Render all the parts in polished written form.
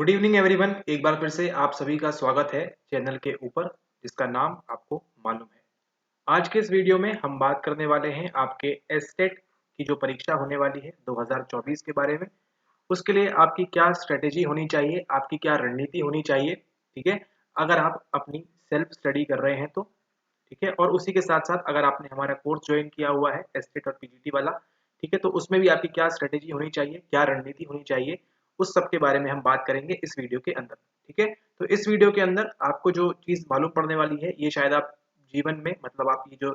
Good evening everyone. एक बार फिर से आप सभी का स्वागत है चैनल के ऊपर जिसका नाम आपको मालूम है। आज के इस वीडियो में हम बात करने वाले हैं आपके एसटेट की जो परीक्षा होने वाली है 2024 के बारे में। उसके लिए आपकी क्या स्ट्रेटेजी होनी चाहिए, आपकी क्या रणनीति होनी चाहिए, ठीक है, अगर आप अपनी सेल्फ स्टडी कर रहे हैं तो। ठीक है, और उसी के साथ साथ अगर आपने हमारा कोर्स ज्वाइन किया हुआ है एसटेट और पीजीटी वाला, ठीक है, तो उसमें भी आपकी क्या स्ट्रेटेजी होनी चाहिए, क्या रणनीति होनी चाहिए, उस सब के बारे में हम बात करेंगे इस वीडियो के अंदर। ठीक है, तो इस वीडियो के अंदर आपको जो चीज़ मालूम पड़ने वाली है ये शायद आप जीवन में, मतलब आप ये जो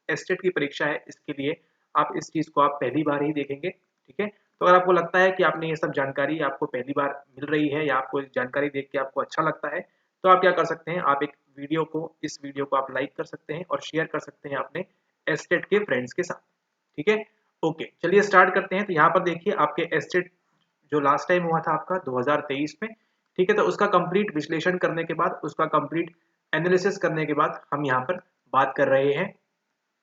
एसटेट की परीक्षा है इसके लिए आप इस चीज़ को आप पहली बार ही देखेंगे। ठीक है, तो अगर आपको लगता है कि आपने ये सब जानकारी आपको पहली बार मिल रही है या आपको जानकारी देख के आपको अच्छा लगता है, तो आप क्या कर सकते हैं, आप एक इस वीडियो को आप लाइक कर सकते हैं और शेयर कर सकते हैं अपने एस्टेट के फ्रेंड्स के साथ। ठीक है, ओके, चलिए स्टार्ट करते हैं। तो यहाँ पर देखिए आपके एस्टेट जो लास्ट टाइम हुआ था आपका 2023 में, ठीक है, तो उसका कंप्लीट विश्लेषण करने के बाद, उसका कंप्लीट एनालिसिस करने के बाद हम यहाँ पर बात कर रहे हैं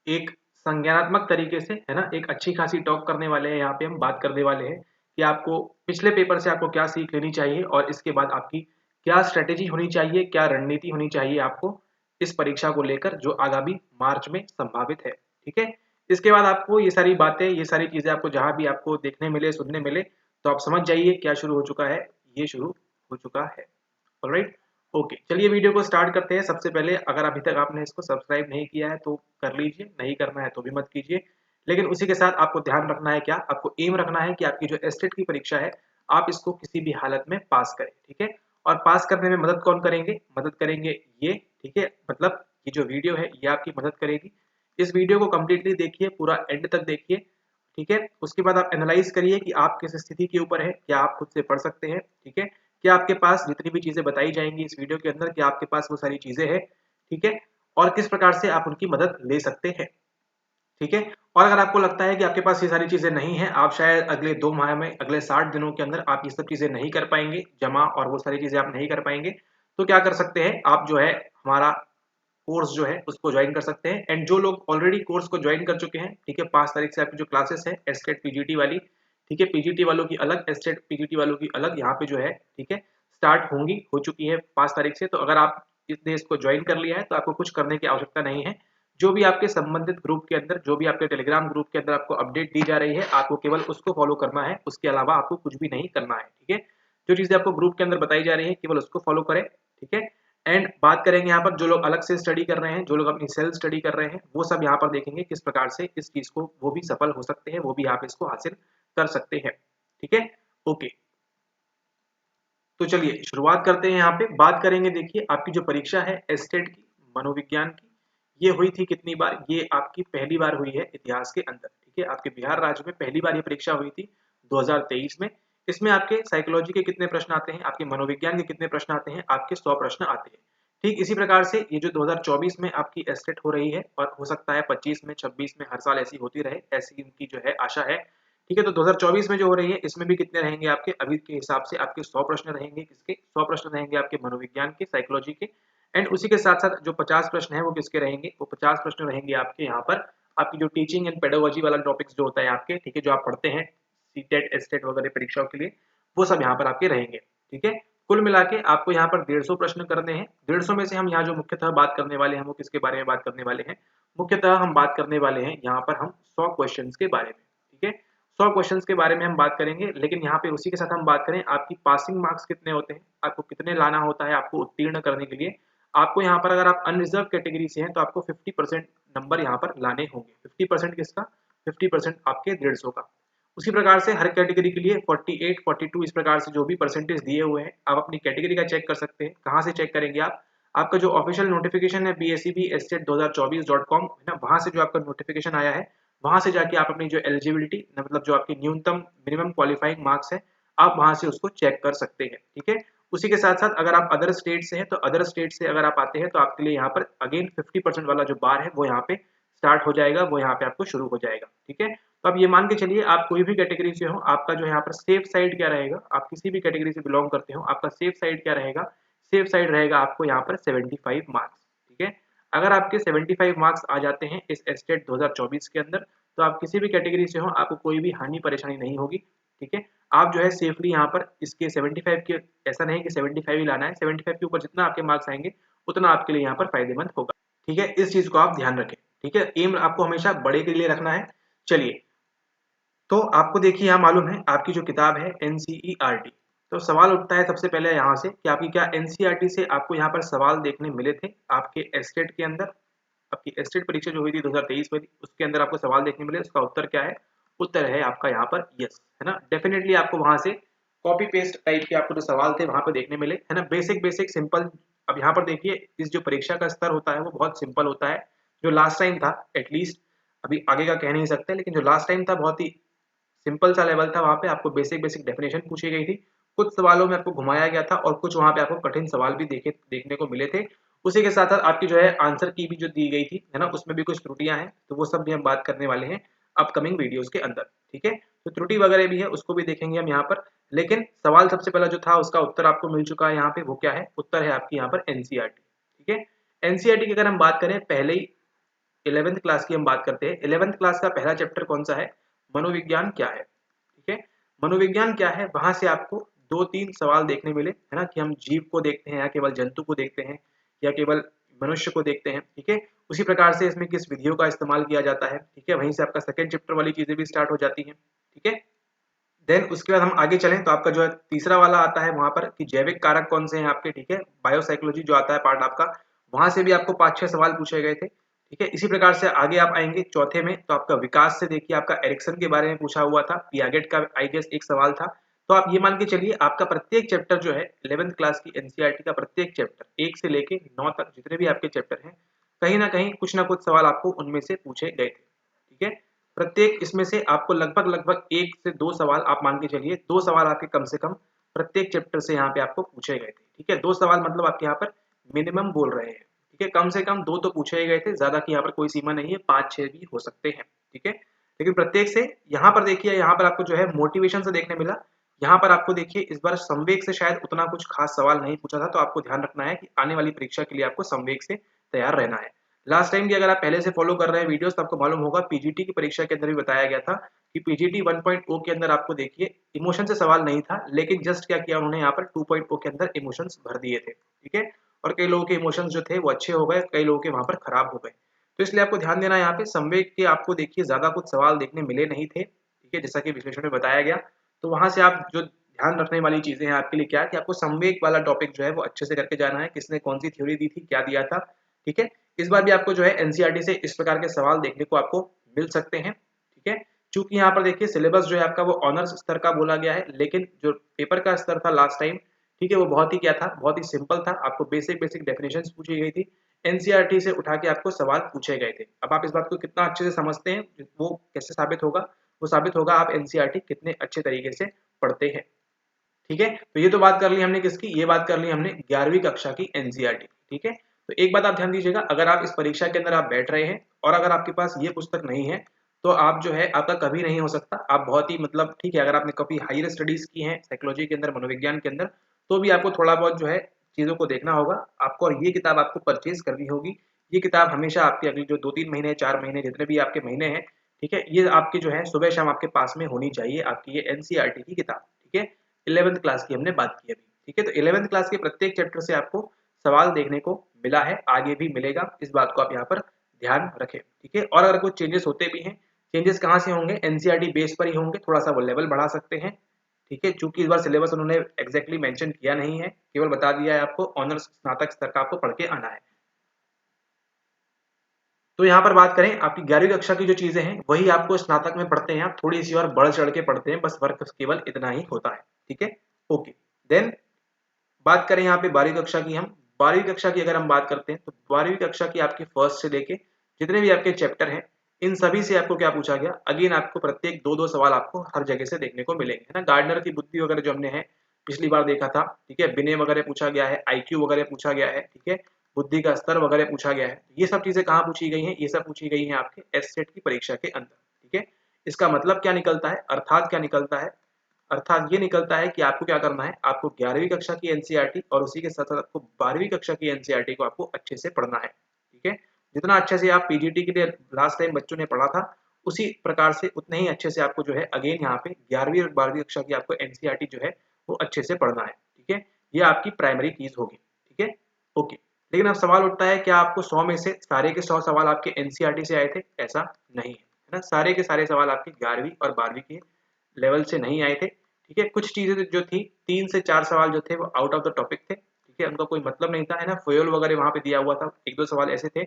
एक संज्ञानात्मक तरीके से, है ना, एक अच्छी खासी टॉक करने वाले हैं। यहाँ पे हम बात करने वाले हैं कि आपको पिछले पेपर से आपको क्या सीख लेनी चाहिए और इसके बाद आपकी क्या स्ट्रेटेजी होनी चाहिए, क्या रणनीति होनी चाहिए आपको इस परीक्षा को लेकर जो आगामी मार्च में संभावित है। ठीक है, इसके बाद आपको ये सारी बातें, ये सारी चीजें आपको जहां भी आपको देखने मिले, सुनने मिले, तो आप समझ जाइए क्या शुरू हो चुका है, ये शुरू हो चुका है। ऑलराइट, ओके, चलिए वीडियो को स्टार्ट करते हैं। सबसे पहले अगर अभी तक आपने इसको सब्सक्राइब नहीं किया है तो कर लीजिए, नहीं करना है तो भी मत कीजिए। लेकिन उसी के साथ आपको ध्यान रखना है, क्या आपको एम रखना है कि आपकी जो एस्टेट की परीक्षा है आप इसको किसी भी हालत में पास करें। ठीक है, और पास करने में मदद कौन करेंगे, मदद करेंगे ये। ठीक है, मतलब ये जो वीडियो है ये आपकी मदद करेगी। इस वीडियो को कम्प्लीटली देखिए, पूरा एंड तक देखिए। ठीक है, उसके बाद आप एनालाइज करिए कि आप किस स्थिति के ऊपर है, क्या आप खुद से पढ़ सकते हैं। ठीक है, क्या आपके पास जितनी भी चीजें बताई जाएंगी इस वीडियो के अंदर, क्या आपके पास वो सारी चीजें हैं। ठीक है, और किस प्रकार से आप उनकी मदद ले सकते हैं। ठीक है, और अगर आपको लगता है कि आपके पास ये सारी चीजें नहीं है, आप शायद अगले 2 माह में, अगले 60 दिनों के अंदर आप ये सब चीजें नहीं कर पाएंगे जमा, और वो सारी चीजें आप नहीं कर पाएंगे, तो क्या कर सकते हैं आप, जो है हमारा कोर्स जो है उसको ज्वाइन कर सकते हैं। एंड जो लोग ऑलरेडी कोर्स को ज्वाइन कर चुके हैं, ठीक है, 5 तारीख से आपकी जो क्लासेस है एस्टेट पीजीटी वाली, ठीक है, पीजीटी वालों की अलग, एस्टेट पीजीटी वालों की अलग, यहाँ पे जो है, ठीक है, स्टार्ट होंगी, हो चुकी है 5 तारीख से। तो अगर आप इसने इसको ज्वाइन कर लिया है तो आपको कुछ करने की आवश्यकता नहीं है। जो भी आपके संबंधित ग्रुप के अंदर, जो भी आपके टेलीग्राम ग्रुप के अंदर आपको अपडेट दी जा रही है, आपको केवल उसको फॉलो करना है, उसके अलावा आपको कुछ भी नहीं करना है। ठीक है, जो चीजें आपको ग्रुप के अंदर बताई जा रही है केवल उसको फॉलो करें। ठीक है, एंड बात करेंगे यहाँ पर जो लोग अलग से स्टडी कर रहे हैं, जो लोग अपनी सेल्फ स्टडी कर रहे हैं, वो सब यहाँ पर देखेंगे किस प्रकार से इस चीज को वो भी सफल हो सकते हैं, वो भी आप इसको हासिल कर सकते हैं। ठीक है, ओके, तो चलिए शुरुआत करते हैं। यहाँ पे बात करेंगे, देखिए आपकी जो परीक्षा है एस्टेट की, मनोविज्ञान की, ये हुई थी कितनी बार, ये आपकी पहली बार हुई है इतिहास के अंदर। ठीक है, आपके बिहार राज्य में पहली बार ये परीक्षा हुई थी 2023 में। इसमें आपके साइकोलॉजी के कितने प्रश्न आते हैं, आपके मनोविज्ञान के कितने प्रश्न आते हैं, आपके 100 प्रश्न आते हैं। ठीक इसी प्रकार से ये जो 2024 में आपकी एस्टेट हो रही है, और हो सकता है 25 में, 26 में, हर साल ऐसी होती रहे, ऐसी इनकी जो है आशा है। ठीक है, तो 2024 में जो हो रही है इसमें भी कितने रहेंगे आपके, अभी के हिसाब से आपके 100 प्रश्न रहेंगे। किसके 100 प्रश्न रहेंगे आपके मनोविज्ञान के, साइकोलॉजी के। एंड उसी के साथ साथ जो 50 प्रश्न है वो किसके रहेंगे, वो 50 प्रश्न रहेंगे आपके यहाँ पर आपकी जो टीचिंग एंड पेडागोजी वाला टॉपिक्स जो होता है आपके, ठीक है, जो आप पढ़ते हैं सीटेट एस्टेट वगैरह परीक्षाओं के लिए, वो सब यहाँ पर आपके रहेंगे। ठीक है, कुल मिला के आपको यहाँ पर 150 प्रश्न करने हैं। 150 में से हम यहाँ जो मुख्यतः बात करने वाले हैं वो किसके बारे में बात करने वाले हैं, मुख्यतः हम बात करने वाले हैं यहाँ पर हम 100 क्वेश्चन के बारे में। ठीक है, 100 क्वेश्चंस के बारे में हम बात करेंगे। लेकिन यहाँ पे उसी के साथ हम बात करें आपकी पासिंग मार्क्स कितने होते हैं, आपको कितने लाना होता है आपको उत्तीर्ण करने के लिए। आपको यहाँ पर अगर आप अनरिजर्व कैटेगरी से हैं तो आपको 50% नंबर यहाँ पर लाने होंगे। 50% किसका, 50% आपके 150 का। उसी प्रकार से हर कैटेगरी के लिए 48, 42 इस प्रकार से जो भी परसेंटेज दिए हुए हैं, आप अपनी कैटेगरी का चेक कर सकते हैं। कहाँ से चेक करेंगे आप, आपका जो ऑफिशियल नोटिफिकेशन है BSEB-estate2024.com है ना, वहां से जो आपका नोटिफिकेशन आया है, वहां से जाके आप अपनी जो एलिजिबिलिटी, मतलब जो आपकी न्यूनतम मिनिमम क्वालिफाइंग मार्क्स है, आप वहां से उसको चेक कर सकते हैं। ठीक है, उसी के साथ साथ अगर आप अदर स्टेट से हैं तो अदर स्टेट से अगर आप आते हैं तो आपके लिए यहाँ पर अगेन 50% वाला जो बार है वो यहाँ पे स्टार्ट हो जाएगा, वो यहाँ पे आपको शुरू हो जाएगा। ठीक है, तो अब ये मान के चलिए आप कोई भी कैटेगरी से हो, आपका जो यहाँ पर सेफ साइड क्या रहेगा, आप किसी भी कैटेगरी से बिलोंग करते हो, आपका सेफ साइड क्या रहेगा, सेफ साइड रहेगा आपको यहाँ पर 75 मार्क्स। ठीक है, अगर आपके 75 मार्क्स आ जाते हैं इस एस्टेट 2024 के अंदर, तो आप किसी भी कैटेगरी से हो आपको कोई भी हानि परेशानी नहीं होगी। ठीक है। आप जो है सेफली यहाँ पर इसके 75 के, ऐसा नहीं कि 75 ही लाना है, 75 के ऊपर जितना आपके मार्क्स आएंगे उतना आपके लिए यहाँ पर फायदेमंद होगा, ठीक है। इस चीज को आप ध्यान रखें, ठीक है। एम आपको हमेशा बड़े के लिए रखना है। चलिए, तो आपको देखिए यहाँ मालूम है आपकी जो किताब है एनसीईआरटी, तो सवाल उठता है सबसे पहले यहाँ से कि आपकी क्या एनसीईआरटी से आपको यहाँ पर सवाल देखने मिले थे आपके एस्टेट के अंदर, आपकी एस्टेट परीक्षा जो हुई थी 2023 में, उसके अंदर आपको सवाल देखने मिले, उसका उत्तर क्या है? उत्तर है आपका यहाँ पर यस, है ना। डेफिनेटली आपको वहां से कॉपी पेस्ट टाइप के आपको जो सवाल थे वहां पर देखने मिले, है ना। Basic basic simple. अब यहाँ पर देखिए इस जो परीक्षा का स्तर होता है वो बहुत सिंपल होता है। जो लास्ट टाइम था, एटलीस्ट अभी आगे का कह नहीं सकते, लेकिन जो लास्ट टाइम था बहुत ही सिंपल सा लेवल था। वहां पे आपको बेसिक बेसिक डेफिनेशन पूछी गई थी, कुछ सवालों में आपको घुमाया गया था और कुछ वहां पे आपको कठिन सवाल भी देखने को मिले थे। उसी के साथ साथ आपकी जो है आंसर की भी जो दी गई थी, है ना, उसमें भी कुछ त्रुटियां हैं, तो वो सब भी हम बात करने वाले हैं अपकमिंग वीडियोस के अंदर, ठीक है। तो त्रुटि वगैरह भी है, उसको भी देखेंगे हम यहाँ पर। लेकिन सवाल सबसे पहला जो था उसका उत्तर आपको मिल चुका है यहाँ पे, वो क्या है? उत्तर है आपकी यहाँ पर एनसीईआरटी, ठीक है। एनसीईआरटी की अगर हम बात करें, पहले ही 11th क्लास की हम बात करते हैं। 11th क्लास का पहला चैप्टर कौन सा है? मनोविज्ञान क्या है, ठीक है। मनोविज्ञान क्या है, वहां से आपको 2-3 सवाल देखने मिले, है ना, कि हम जीव को देखते हैं या केवल जंतु को देखते हैं या केवल मनुष्य को देखते हैं, ठीक है। उसी प्रकार से इसमें किस विधियों का इस्तेमाल किया जाता है, ठीक है। वहीं से आपका सेकंड चैप्टर वाली चीजें भी स्टार्ट हो जाती हैं, ठीक है। देन उसके बाद हम आगे चलें तो आपका जो है तीसरा वाला आता है वहां पर कि जैविक कारक कौन से हैं आपके, ठीक है। बायोसाइकोलॉजी जो आता है पार्ट आपका, वहां से भी आपको 5-6 सवाल पूछे गए थे, ठीक है। इसी प्रकार से आगे आप आएंगे चौथे में, तो आपका विकास से देखिए आपका एरिक्सन के बारे में पूछा हुआ था, पियागेट का आई गेस एक सवाल था। तो आप ये मान के चलिए आपका प्रत्येक चैप्टर जो है 11th क्लास की एनसीईआरटी का प्रत्येक चैप्टर 1 से लेके 9 तक जितने भी आपके चैप्टर हैं, कहीं ना कहीं कुछ ना कुछ सवाल आपको उनमें से पूछे गए थे, ठीक है। प्रत्येक इसमें से आपको लगभग लगभग 1 से 2 सवाल आप मान के चलिए, 2 सवाल आपके कम से कम प्रत्येक चैप्टर से यहाँ पे आपको पूछे गए थे, ठीक है। 2 सवाल मतलब आपके यहाँ पर मिनिमम बोल रहे हैं, ठीक है। कम से कम 2 तो पूछे ही गए थे, ज्यादा की यहाँ पर कोई सीमा नहीं है, 5-6 भी हो सकते हैं, ठीक है। लेकिन प्रत्येक से यहाँ पर देखिए, यहाँ पर आपको जो है मोटिवेशन से देखने मिला। यहाँ पर आपको देखिए इस बार संवेग से शायद उतना कुछ खास सवाल नहीं पूछा था, तो आपको ध्यान रखना है कि आने वाली परीक्षा के लिए आपको संवेग से तैयार रहना है। लास्ट टाइम की अगर आप पहले से फॉलो कर रहे हैं वीडियोस, तो आपको मालूम होगा पीजीटी की परीक्षा के अंदर भी बताया गया था कि पीजीटी 1.0 के अंदर आपको देखिए इमोशन से सवाल नहीं था, लेकिन जस्ट क्या किया उन्होंने यहाँ पर 2.0 के अंदर इमोशंस भर दिए थे, ठीक है। और कई लोगों के इमोशंस जो थे वो अच्छे हो गए, कई लोगों के वहां पर खराब हो गए। तो इसलिए आपको ध्यान देना है यहाँ पे, संवेग के आपको देखिए ज्यादा कुछ सवाल देखने मिले नहीं थे, ठीक है, जैसा कि विश्लेषण में बताया गया। तो वहां से आप जो ध्यान रखने वाली चीजें हैं आपके लिए क्या है कि आपको संवेग वाला टॉपिक जो है वो अच्छे से करके जाना है, किसने कौन सी थ्योरी दी थी, क्या दिया था, ठीक है। इस बार भी आपको जो है एनसीईआरटी से इस प्रकार के सवाल देखने को आपको मिल सकते हैं, ठीक है। चूंकि यहाँ पर देखिए सिलेबस जो है आपका वो ऑनर्स स्तर का बोला गया है, लेकिन जो पेपर का स्तर था लास्ट टाइम, ठीक है, वो बहुत ही क्या था, बहुत ही सिंपल था। आपको बेसिक बेसिक डेफिनेशंस पूछी गई थी, एनसीईआरटी से उठा के आपको सवाल पूछे गए थे। अब आप इस बात को कितना अच्छे से समझते हैं वो कैसे साबित होगा? वो साबित होगा आप एनसीईआरटी कितने अच्छे तरीके से पढ़ते हैं, ठीक है। तो ये तो बात कर ली हमने किसकी, ये बात कर ली हमने 11वीं कक्षा की एनसीईआरटी, ठीक है। तो एक बात आप ध्यान दीजिएगा, अगर आप इस परीक्षा के अंदर आप बैठ रहे हैं और अगर आपके पास ये पुस्तक नहीं है, तो आप जो है आपका कभी नहीं हो सकता। आप बहुत ही मतलब ठीक है, अगर आपने काफी हायर स्टडीज की हैं साइकोलॉजी के अंदर, मनोविज्ञान के अंदर, तो भी आपको थोड़ा बहुत जो है चीजों को देखना होगा आपको, और ये किताब आपको परचेज करनी होगी। ये किताब हमेशा आपकी अगली जो 2-3 महीने 4 महीने जितने भी आपके महीने हैं, ठीक है, ये आपके जो है सुबह शाम आपके पास में होनी चाहिए आपकी ये एनसीईआरटी की किताब, ठीक है। 11th क्लास की हमने बात की अभी, ठीक है। तो 11th क्लास के प्रत्येक चैप्टर से आपको सवाल देखने को मिला है, आगे भी मिलेगा, इस बात को आप यहाँ पर ध्यान रखें, ठीक है। और अगर कुछ चेंजेस होते भी हैं, चेंजेस कहाँ से होंगे? एनसीईआरटी बेस पर ही होंगे, थोड़ा सा वो लेवल बढ़ा सकते हैं, ठीक है। चूंकि इस बार सिलेबस उन्होंने एग्जैक्टली मेंशन किया नहीं है, केवल बता दिया है आपको ऑनर्स स्नातक स्तर का आपको पढ़ के आना है। तो यहाँ पर बात करें आपकी 11वीं कक्षा की जो चीजें हैं वही आपको स्नातक में पढ़ते हैं, आप थोड़ी सी और बढ़ चढ़ के पढ़ते हैं, बस फर्क केवल इतना ही होता है, ठीक है। ओके, देन बात करें यहाँ पे 12वीं कक्षा की, हम 12वीं कक्षा की अगर हम बात करते हैं तो 12वीं कक्षा की आपकी फर्स्ट से लेके जितने भी आपके चैप्टर हैं, इन सभी से आपको क्या पूछा गया? अगेन आपको प्रत्येक 2-2 सवाल आपको हर जगह से देखने को मिलेंगे, है ना। गार्डनर की बुद्धि वगैरह जो हमने है पिछली बार देखा था, ठीक है, विनय वगैरह पूछा गया है, आईक्यू वगैरह पूछा गया है, ठीक है, बुद्धि का स्तर वगैरह पूछा गया है। ये सब चीजें कहाँ पूछी गई हैं? ये सब पूछी गई हैं आपके एससेट की परीक्षा के अंदर, ठीक है। इसका मतलब क्या निकलता है, अर्थात क्या निकलता है? अर्थात ये निकलता है कि आपको क्या करना है, आपको 11वीं कक्षा की एनसीईआरटी और उसी के साथ साथ आपको 12वीं कक्षा की एनसीईआरटी को आपको अच्छे से पढ़ना है, ठीक है। जितना अच्छे से आप पीजीटी के लिए लास्ट टाइम बच्चों ने पढ़ा था, उसी प्रकार से उतने ही अच्छे से आपको जो है अगेन यहाँ पे 11वीं और 12वीं कक्षा की आपको एनसीईआरटी जो है वो अच्छे से पढ़ना है। ठीक है, ये आपकी प्राइमरी कीज होगी। ठीक है, ओके। लेकिन अब सवाल उठता है क्या आपको 100 में से सारे के 100 सवाल आपके एनसीईआरटी से आए थे? ऐसा नहीं है, है ना। सारे के सारे सवाल आपके 11वीं और 12वीं के लेवल से नहीं आए थे। ठीक है, कुछ चीजें जो थी 3 से 4 सवाल जो थे वो आउट ऑफ द टॉपिक थे। ठीक है, उनका कोई मतलब नहीं था, है ना। फ्यूल वगैरह वहां पे दिया हुआ था, 1-2 सवाल ऐसे थे,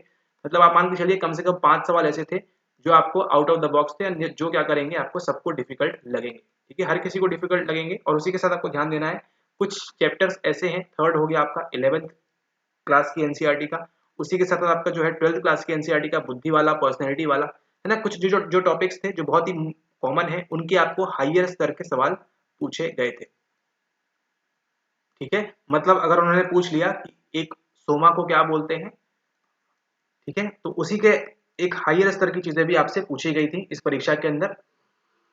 मतलब आप मान के चलिए कम से कम 5 सवाल ऐसे थे जो आपको आउट ऑफ द बॉक्स थे, जो क्या करेंगे आपको सबको डिफिकल्ट लगेंगे। ठीक है, हर किसी को डिफिकल्ट लगेंगे। और उसी के साथ आपको ध्यान देना है कुछ चैप्टर्स ऐसे हैं, थर्ड हो गया आपका 11th क्लास की एनसीईआरटी का, उसी के साथ आपका जो है 12th क्लास की एनसीईआरटी का बुद्धि वाला, पर्सनैलिटी वाला, है ना। कुछ जो टॉपिक्स थे जो बहुत ही कॉमन है, उनके आपको हायर स्तर के सवाल पूछे गए थे। ठीक है, मतलब अगर उन्होंने पूछ लिया कि एक सोमा को क्या बोलते हैं, ठीक है, तो उसी के एक हायर स्तर की चीजें भी आपसे पूछी गई थी इस परीक्षा के अंदर।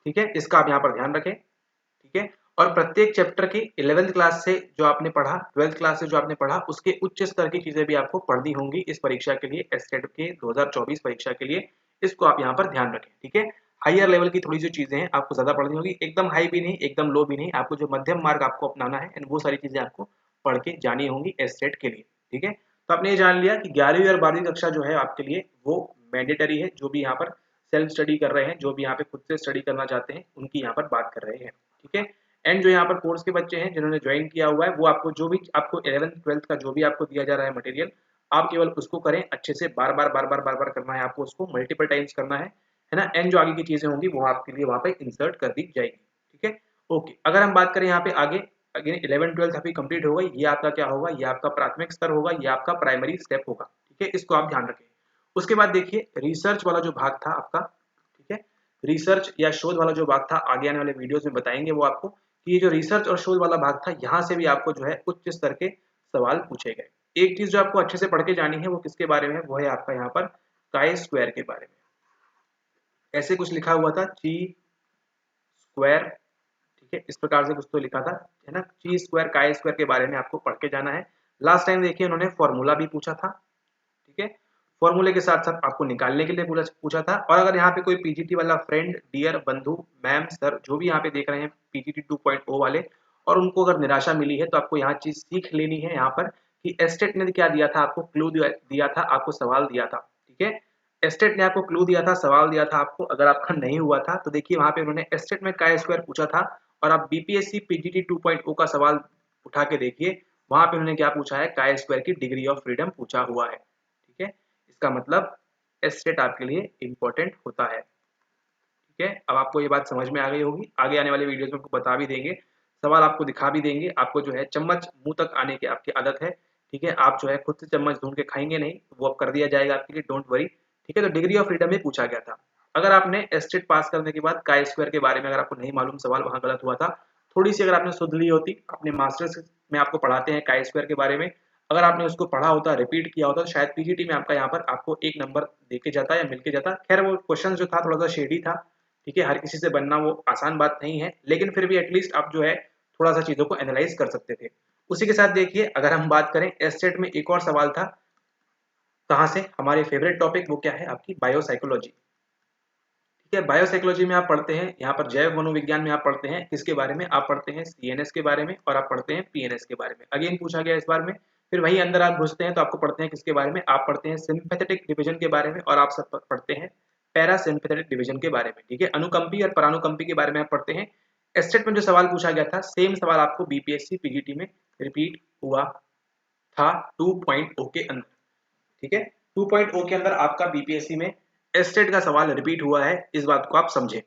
ठीक है, इसका आप यहाँ पर ध्यान रखें। ठीक है, और प्रत्येक चैप्टर की 11th क्लास से जो आपने पढ़ा, 12th क्लास से जो आपने पढ़ा, उसके उच्च स्तर की चीजें भी आपको पढ़नी होंगी इस परीक्षा के लिए, एसटेट के 2024 परीक्षा के लिए। इसको आप यहाँ पर ध्यान रखें। ठीक है, हायर लेवल की थोड़ी सी चीजें हैं आपको ज्यादा पढ़नी होगी, एकदम हाई भी नहीं एकदम लो भी नहीं, आपको जो मध्यम मार्ग आपको अपनाना है, एंड वो सारी चीजें आपको पढ़ के जानी होंगी एसटेट के लिए। ठीक है, तो आपने ये जान लिया कि 11वीं और 12वीं कक्षा जो है आपके लिए वो मैंडेटरी है। जो भी यहाँ पर सेल्फ स्टडी कर रहे हैं, जो भी यहाँ पे खुद से स्टडी करना चाहते हैं, उनकी यहाँ पर बात कर रहे हैं। ठीक है, एंड जो यहाँ पर कोर्स के बच्चे हैं जिन्होंने ज्वाइन किया हुआ है, वो आपको जो भी आपको 11th 12th का जो भी आपको दिया जा रहा है मटेरियल, आप केवल उसको करें अच्छे से, बार बार करना है आपको, उसको मल्टीपल टाइम्स करना है ना। एंड जो आगे की चीजें होंगी वो आपके लिए वहाँ पे इंसर्ट कर दी जाएगी। ठीक है, ओके। अगर हम बात करें यहाँ पे आगे, अगेन 11 12 अभी कंप्लीट हो गई, ये आपका क्या होगा, ये आपका प्राथमिक स्तर होगा, ये आपका प्राइमरी स्टेप होगा। ठीक है, इसको आप ध्यान रखें। उसके बाद देखिए रिसर्च वाला जो भाग था आपका, ठीक है, रिसर्च या शोध वाला जो भाग था, आगे आने वाले वीडियोस में बताएंगे वो आपको कि ये जो रिसर्च और शोध वाला भाग था, यहाँ से भी आपको जो है उच्च स्तर के सवाल पूछे गए। एक चीज जो आपको अच्छे से पढ़ के जानी है वो किसके बारे में है, वो है आपका यहाँ पर काई स्क्वायर के बारे में। ऐसे कुछ लिखा हुआ था, ची स्क्वायर, ठीक है, इस प्रकार से कुछ तो लिखा था, है ना। ची स्क्वायर काई स्क्वायर के बारे में आपको पढ़ के जाना है। लास्ट टाइम देखिए उन्होंने फॉर्मूला भी पूछा था। ठीक है, फॉर्मूले के साथ साथ आपको निकालने के लिए पूछा था। और अगर यहाँ पे कोई पीजीटी वाला फ्रेंड, डियर, बंधु, मैम, सर, जो भी यहाँ पे देख रहे हैं पीजीटी 2.0 वाले, और उनको अगर निराशा मिली है, तो आपको यहाँ चीज सीख लेनी है यहाँ पर कि एस्टेट ने क्या दिया था आपको, क्लू दिया था आपको, सवाल दिया था। ठीक है, एस्टेट ने आपको क्लू दिया था, सवाल दिया था आपको। अगर आपका नहीं हुआ था तो देखिए वहां पे उन्होंने एस्टेट में काय स्क्वायर पूछा था, और आप बीपीएससी पीजीटी 2.0 का सवाल उठा के देखिए, वहां पे उन्होंने क्या पूछा है, काय स्क्वायर की डिग्री ऑफ फ्रीडम पूछा हुआ है। ठीक है, इसका मतलब एस्टेट आपके लिए इंपॉर्टेंट होता है। ठीक है, अब आपको ये बात समझ में आ गई होगी, आगे आने वाले वीडियोस में आपको बता भी देंगे, सवाल आपको दिखा भी देंगे, आपको जो है चम्मच मुंह तक आने की आपकी आदत है। ठीक है, आप जो है खुद से चम्मच ढूंढ के खाएंगे नहीं, वो अब कर दिया जाएगा आपके लिए, डोंट वरी। ठीक है, तो डिग्री ऑफ फ्रीडम में पूछा गया था। अगर आपने एस्टेट पास करने के बाद काय स्क्वायर के बारे में अगर आपको नहीं मालूम, सवाल वहां गलत हुआ था, थोड़ी सी अगर आपने सुध ली होती, अपने मास्टर्स में आपको पढ़ाते हैं काय स्क्वायर के बारे में, अगर आपने उसको पढ़ा होता, रिपीट किया होता, तो शायद पीजीटी में आपका यहाँ पर आपको 1 नंबर देके जाता या मिलके जाता। खैर वो क्वेश्चन जो था थोड़ा सा शेडी था। ठीक है, हर किसी से बनना वो आसान बात नहीं है, लेकिन फिर भी एटलीस्ट आप जो है थोड़ा सा चीजों को एनालाइज कर सकते थे। उसी के साथ देखिए अगर हम बात करें एस्टेट में, एक और सवाल था, कहाँ से, हमारे फेवरेट टॉपिक, वो क्या है आपकी बायोसाइकोलॉजी। ठीक है, बायोसाइकोलॉजी में आप पढ़ते हैं, यहाँ पर जैव मनोविज्ञान में आप पढ़ते हैं किसके बारे में, आप पढ़ते हैं सीएनएस के बारे में, और आप पढ़ते हैं पीएनएस के बारे में। अगेन पूछा गया इस बार में, फिर वही अंदर आप घुसते हैं तो आपको पढ़ते हैं किसके बारे में, आप पढ़ते हैं सिंपैथेटिक डिवीजन के बारे में, और आप सब पढ़ते हैं पैरासिम्पैथेटिक डिवीजन के बारे में। ठीक है, अनुकंपी और परानुकंपी के बारे में आप पढ़ते हैं। एस्टेट में जो सवाल पूछा गया था, सेम सवाल आपको बीपीएससी पीजीटी में रिपीट हुआ था 2.0 के अंदर। ठीक है, 2.0 के अंदर आपका बीपीएससी में एस्टेट का सवाल रिपीट हुआ है, इस बात को आप समझें।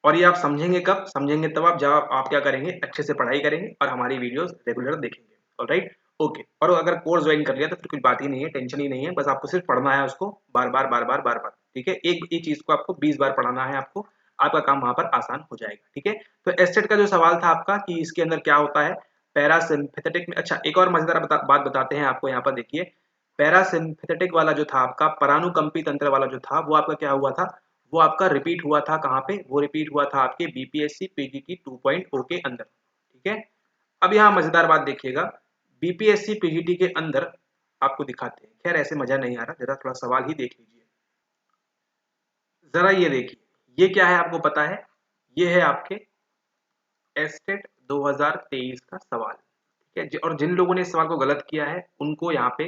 और ये आप समझेंगे कब, समझेंगे तब आप जब आप क्या करेंगे, अच्छे से पढ़ाई करेंगे और हमारी वीडियोस रेगुलर देखेंगे। Alright, okay. और अगर कोर्स ज्वाइन कर लिया तो फिर कुछ बात ही नहीं है, टेंशन ही नहीं है, बस आपको सिर्फ पढ़ना है उसको बार बार बार बार बार बार। ठीक है, एक ही चीज को आपको 20 बार पढ़ना है आपको, आपका काम वहां पर आसान हो जाएगा। ठीक है, तो एस्टेट का जो सवाल था आपका कि इसके अंदर क्या होता है पैरासिम्पैथेटिक में। अच्छा, एक और मजेदार बात बताते हैं आपको, यहाँ पर देखिए पैरासिम्पैथेटिक वाला जो था आपका, परानुकंपी तंत्र वाला जो था, वो आपका क्या हुआ था, वो आपका रिपीट हुआ था कहाँ पे, वो रिपीट हुआ था आपके बीपीएससी पीजीटी 2.0 के अंदर। ठीक है, अब यहाँ मजेदार बात देखिएगा, बीपीएससी पीजीटी के अंदर आपको दिखाते हैं, खैर ऐसे मजा नहीं आ रहा, जरा थोड़ा सवाल ही देख लीजिए। जरा ये देखिए, ये क्या है आपको पता है? ये है आपके एस्टेट 2023 का सवाल, ठीक है। और जिन लोगों ने इस सवाल को गलत किया है उनको यहाँ पे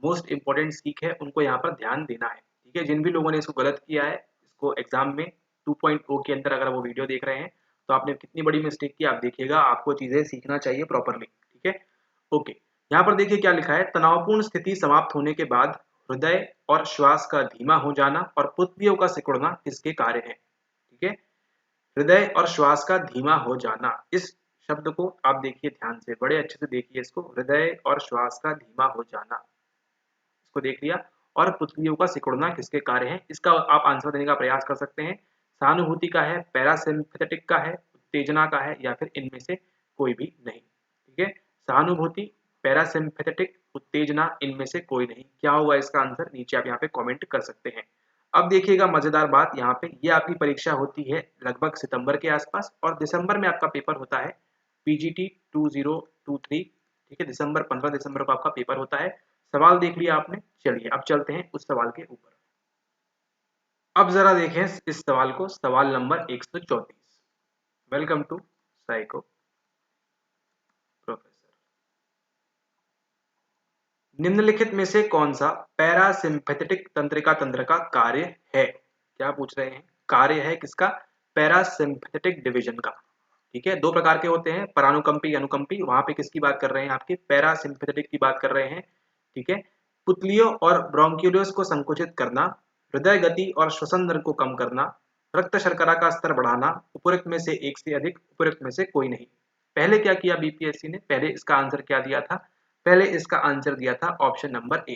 मोस्ट इंपॉर्टेंट सीख है, उनको यहाँ पर ध्यान देना है, ठीक है। जिन भी लोगों ने इसको गलत किया है, इसको एग्जाम में 2.0 के अंदर अगर वो वीडियो देख रहे हैं तो आपने कितनी बड़ी मिस्टेक की आप देखिएगा, आपको चीजें सीखना चाहिए प्रॉपरली, ठीक है। ओके, यहाँ पर देखिए क्या लिखा है, तनावपूर्ण स्थिति समाप्त होने के बाद हृदय और श्वास का धीमा हो जाना और पुतलियों का सिकुड़ना किसके कार्य है, ठीक है। हृदय और श्वास का धीमा हो जाना, इस शब्द को आप देखिए ध्यान से, बड़े अच्छे से देखिए इसको, हृदय और श्वास का धीमा हो जाना, इसको देख लिया। और पुतलियों का सिकुड़ना किसके कार्य है, इसका आप आंसर देने का प्रयास कर सकते हैं। सहानुभूति का है, पैरासिम्पैथेटिक का है, उत्तेजना का है, या फिर इनमें से कोई भी नहीं, ठीक है। सहानुभूति, पैरासिम्पैथेटिक, उत्तेजना, इनमें से कोई नहीं। क्या होगा इसका आंसर, नीचे आप यहाँ पे कमेंट कर सकते हैं। अब देखिएगा मजेदार बात, यहाँ पे ये आपकी परीक्षा होती है लगभग सितंबर के आसपास, और दिसंबर में आपका पेपर होता है पीजीटी 2023, ठीक है। दिसंबर 15 दिसंबर को आपका पेपर होता है। सवाल देख लिया आपने, चलिए अब चलते हैं उस सवाल के ऊपर। अब जरा देखें इस सवाल को, सवाल number 134। Welcome to psycho professor. निम्नलिखित में से कौन सा पैरासिम्पैथेटिक तंत्रिका तंत्र का कार्य है? क्या पूछ रहे हैं, कार्य है किसका? पैरासिम्पैथेटिक डिवीजन का, ठीक है। दो प्रकार के होते हैं, परानुकंपी, अनुकंपी। वहां पे किसकी बात कर रहे हैं, आपके पैरासिम्पैथेटिक की बात कर रहे हैं, ठीक है। पुतलियों और ब्रोंक्यूल्स को संकुचित करना, हृदय गति और श्वसन दर को कम करना, रक्त शर्करा का स्तर बढ़ाना, उपरोक्त में से एक से अधिक, उपरोक्त में से कोई नहीं। पहले क्या किया बीपीएससी ने, पहले इसका आंसर क्या दिया था? पहले इसका आंसर दिया था ऑप्शन नंबर ए,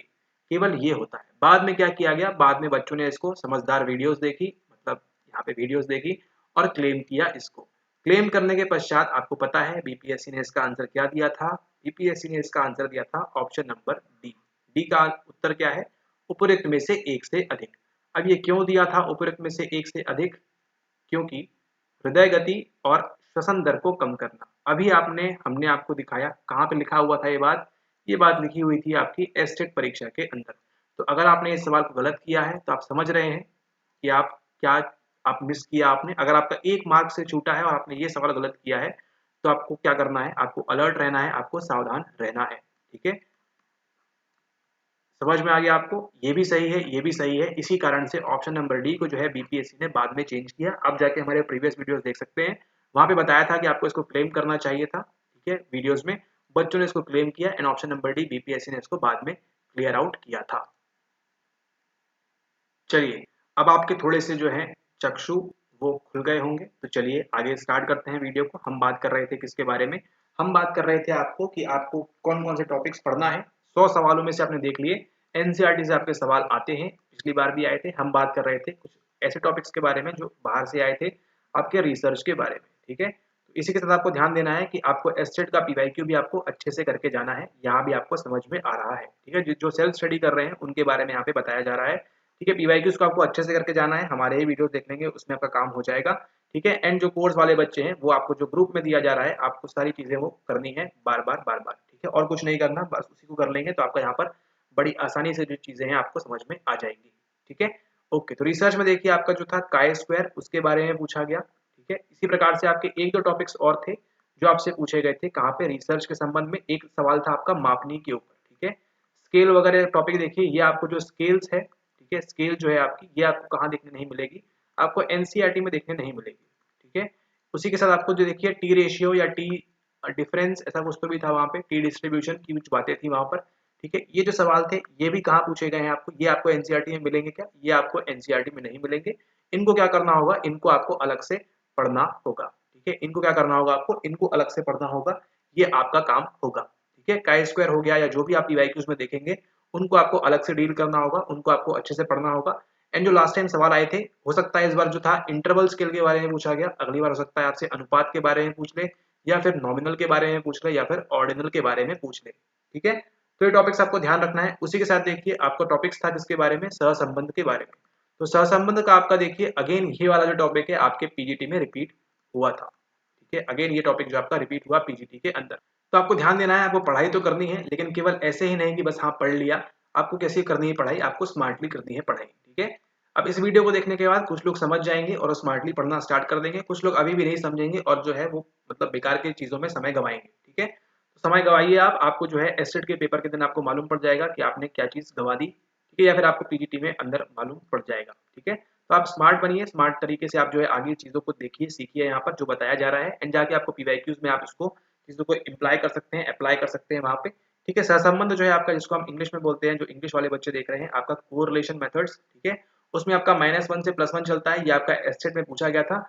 केवल ये होता है। बाद में क्या किया गया, बाद में बच्चों ने इसको समझदार वीडियोस देखी, मतलब यहाँ पे वीडियोस देखी और क्लेम किया इसको। क्लेम करने के पश्चात आपको पता है बीपीएससी ने इसका आंसर क्या दिया था? बीपीएससी ने इसका आंसर दिया था ऑप्शन नंबर डी। डी का उत्तर क्या है? उपरोक्त में से एक से अधिक। अब ये क्यों दिया था उपरोक्त में से एक से अधिक? क्योंकि हृदय गति और श्वसन दर को कम करना। अभी हमने आपको दिखाया कहाँ पे लिखा हुआ था ये बात लिखी हुई थी आपकी एस्टेट परीक्षा के अंदर। तो अगर आपने इस सवाल को गलत किया है तो आप समझ रहे हैं कि आप मिस किया आपने। अगर आपका एक मार्क से छूटा है और आपने ये सवाल गलत किया है तो आपको क्या करना है, आपको अलर्ट रहना है, आपको सावधान रहना है, ठीक है। समझ में आ गया आपको? ये भी सही है, ये भी सही है। इसी कारण से ऑप्शन नंबर डी को जो है बीपीएससी ने बाद में चेंज किया। आप जाके हमारे प्रीवियस वीडियोस देख सकते हैं, वहां पे बताया था कि आपको इसको क्लेम करना चाहिए था, ठीक है। वीडियोस में बच्चों ने इसको क्लेम किया and option number D BPSC ने इसको बाद में क्लियर आउट किया था। चलिए अब आपके थोड़े से जो है चक्षु वो खुल गए होंगे, तो चलिए आगे स्टार्ट करते हैं वीडियो को। हम बात कर रहे थे किसके बारे में? हम बात कर रहे थे आपको कि आपको कौन कौन से टॉपिक्स पढ़ना है। 100 सवालों में से आपने देख लिए एनसीईआरटी से आपके सवाल आते हैं, पिछली बार भी आए थे। हम बात कर रहे थे कुछ ऐसे टॉपिक्स के बारे में जो बाहर से आए थे आपके रिसर्च के बारे में, ठीक है। तो इसी के साथ आपको ध्यान देना है कि आपको एस्टेट का पीवाईक्यू भी आपको अच्छे से करके जाना है, यहाँ भी आपको समझ में आ रहा है, ठीक है। जो सेल्फ स्टडी कर रहे हैं उनके बारे में यहाँ पे बताया जा रहा है, ठीक है। पीवाईक्यूज को आपको अच्छे से करके जाना है, हमारे ही वीडियो देख लेंगे उसमें आपका काम हो जाएगा, ठीक है। एंड जो कोर्स वाले बच्चे हैं वो आपको जो ग्रुप में दिया जा रहा है आपको सारी चीजें वो करनी है बार बार, ठीक है। और कुछ नहीं करना, बस उसी को कर लेंगे तो आपका यहाँ पर बड़ी आसानी से जो चीजें हैं आपको समझ में आ जाएंगी, ठीक है। ओके, तो रिसर्च में देखिए आपका जो था काई स्क्वायर, उसके बारे में पूछा गया, ठीक है। इसी प्रकार से आपके एक दो टॉपिक्स और थे जो आपसे पूछे गए थे कहाँ पे, रिसर्च के संबंध में। एक सवाल था आपका मापनी के ऊपर, ठीक है। स्केल वगैरह टॉपिक देखिए, ये आपको जो स्केल्स है, ठीक है, स्केल जो है आपकी, ये आपको कहाँ देखने नहीं मिलेगी, आपको एनसीईआरटी में देखने नहीं मिलेगी, ठीक है। उसी के साथ आपको जो देखिए टी रेशियो या टी डिफरेंस, ऐसा कुछ तो भी था वहाँ पे, टी डिस्ट्रीब्यूशन की कुछ बातें थी वहाँ पर, ठीक है। ये जो सवाल थे ये भी कहाँ पूछे गए हैं आपको, ये आपको एनसीईआरटी में मिलेंगे क्या? ये आपको एनसीईआरटी में नहीं मिलेंगे। इनको क्या करना होगा, इनको आपको अलग से पढ़ना होगा, ठीक है। इनको क्या करना होगा, आपको इनको अलग से पढ़ना होगा, ये आपका काम होगा, ठीक है। काई स्क्वायर हो गया या जो भी आप पीवाईक्यूज में देखेंगे उनको आपको अलग से डील करना होगा, उनको आपको अच्छे से पढ़ना होगा। एंड जो लास्ट टाइम सवाल आए थे, हो सकता है इस बार जो था इंटरवल स्केल के बारे में पूछा गया, अगली बार हो सकता है आपसे अनुपात के बारे में पूछ ले, या फिर नॉमिनल के बारे में पूछ ले, या फिर ऑर्डिनल के बारे में पूछ ले, ठीक है। तो ये टॉपिक्स आपको ध्यान रखना है। उसी के साथ देखिए आपका टॉपिक्स था जिसके बारे में, सहसंबंध के बारे में। तो सहसंबंध का आपका देखिए अगेन ये वाला जो टॉपिक है आपके पीजीटी में रिपीट हुआ था, ठीक है। अगेन ये टॉपिक जो आपका रिपीट हुआ पीजीटी के अंदर। तो आपको ध्यान देना है, आपको पढ़ाई तो करनी है, लेकिन केवल ऐसे ही नहीं कि बस हाँ पढ़ लिया, आपको कैसे करनी है पढ़ाई, आपको स्मार्टली करनी है पढ़ाई, ठीक है। अब इस वीडियो को देखने के बाद कुछ लोग समझ जाएंगे और स्मार्टली पढ़ना स्टार्ट कर देंगे, कुछ लोग अभी भी नहीं समझेंगे और जो है वो मतलब बेकार की चीजों में समय गवाएंगे। ठीक है, तो समय गवाइए आप, आपको जो है एसटेट के पेपर के दिन आपको मालूम पड़ जाएगा कि आपने क्या चीज गवा दी। ठीक है, या फिर आपको पीजीटी में अंदर मालूम पड़ जाएगा। ठीक है, तो आप स्मार्ट बनिए, स्मार्ट तरीके से आप जो है आगे चीजों को देखिए, सीखिए यहाँ पर जो बताया जा रहा है, एंड जाके आपको पीवाईक्यूज में आप इसको चीजों को इम्प्लाई कर सकते हैं, अप्लाई कर सकते हैं वहां पे। ठीक है, सहसंबंध जो है आपका, जिसको हम इंग्लिश में बोलते हैं, जो इंग्लिश वाले बच्चे देख रहे हैं, आपका कोरिलेशन मेथड्स। ठीक है, उसमें आपका -1 से +1 चलता है, ये आपका एस्टेट में पूछा गया था।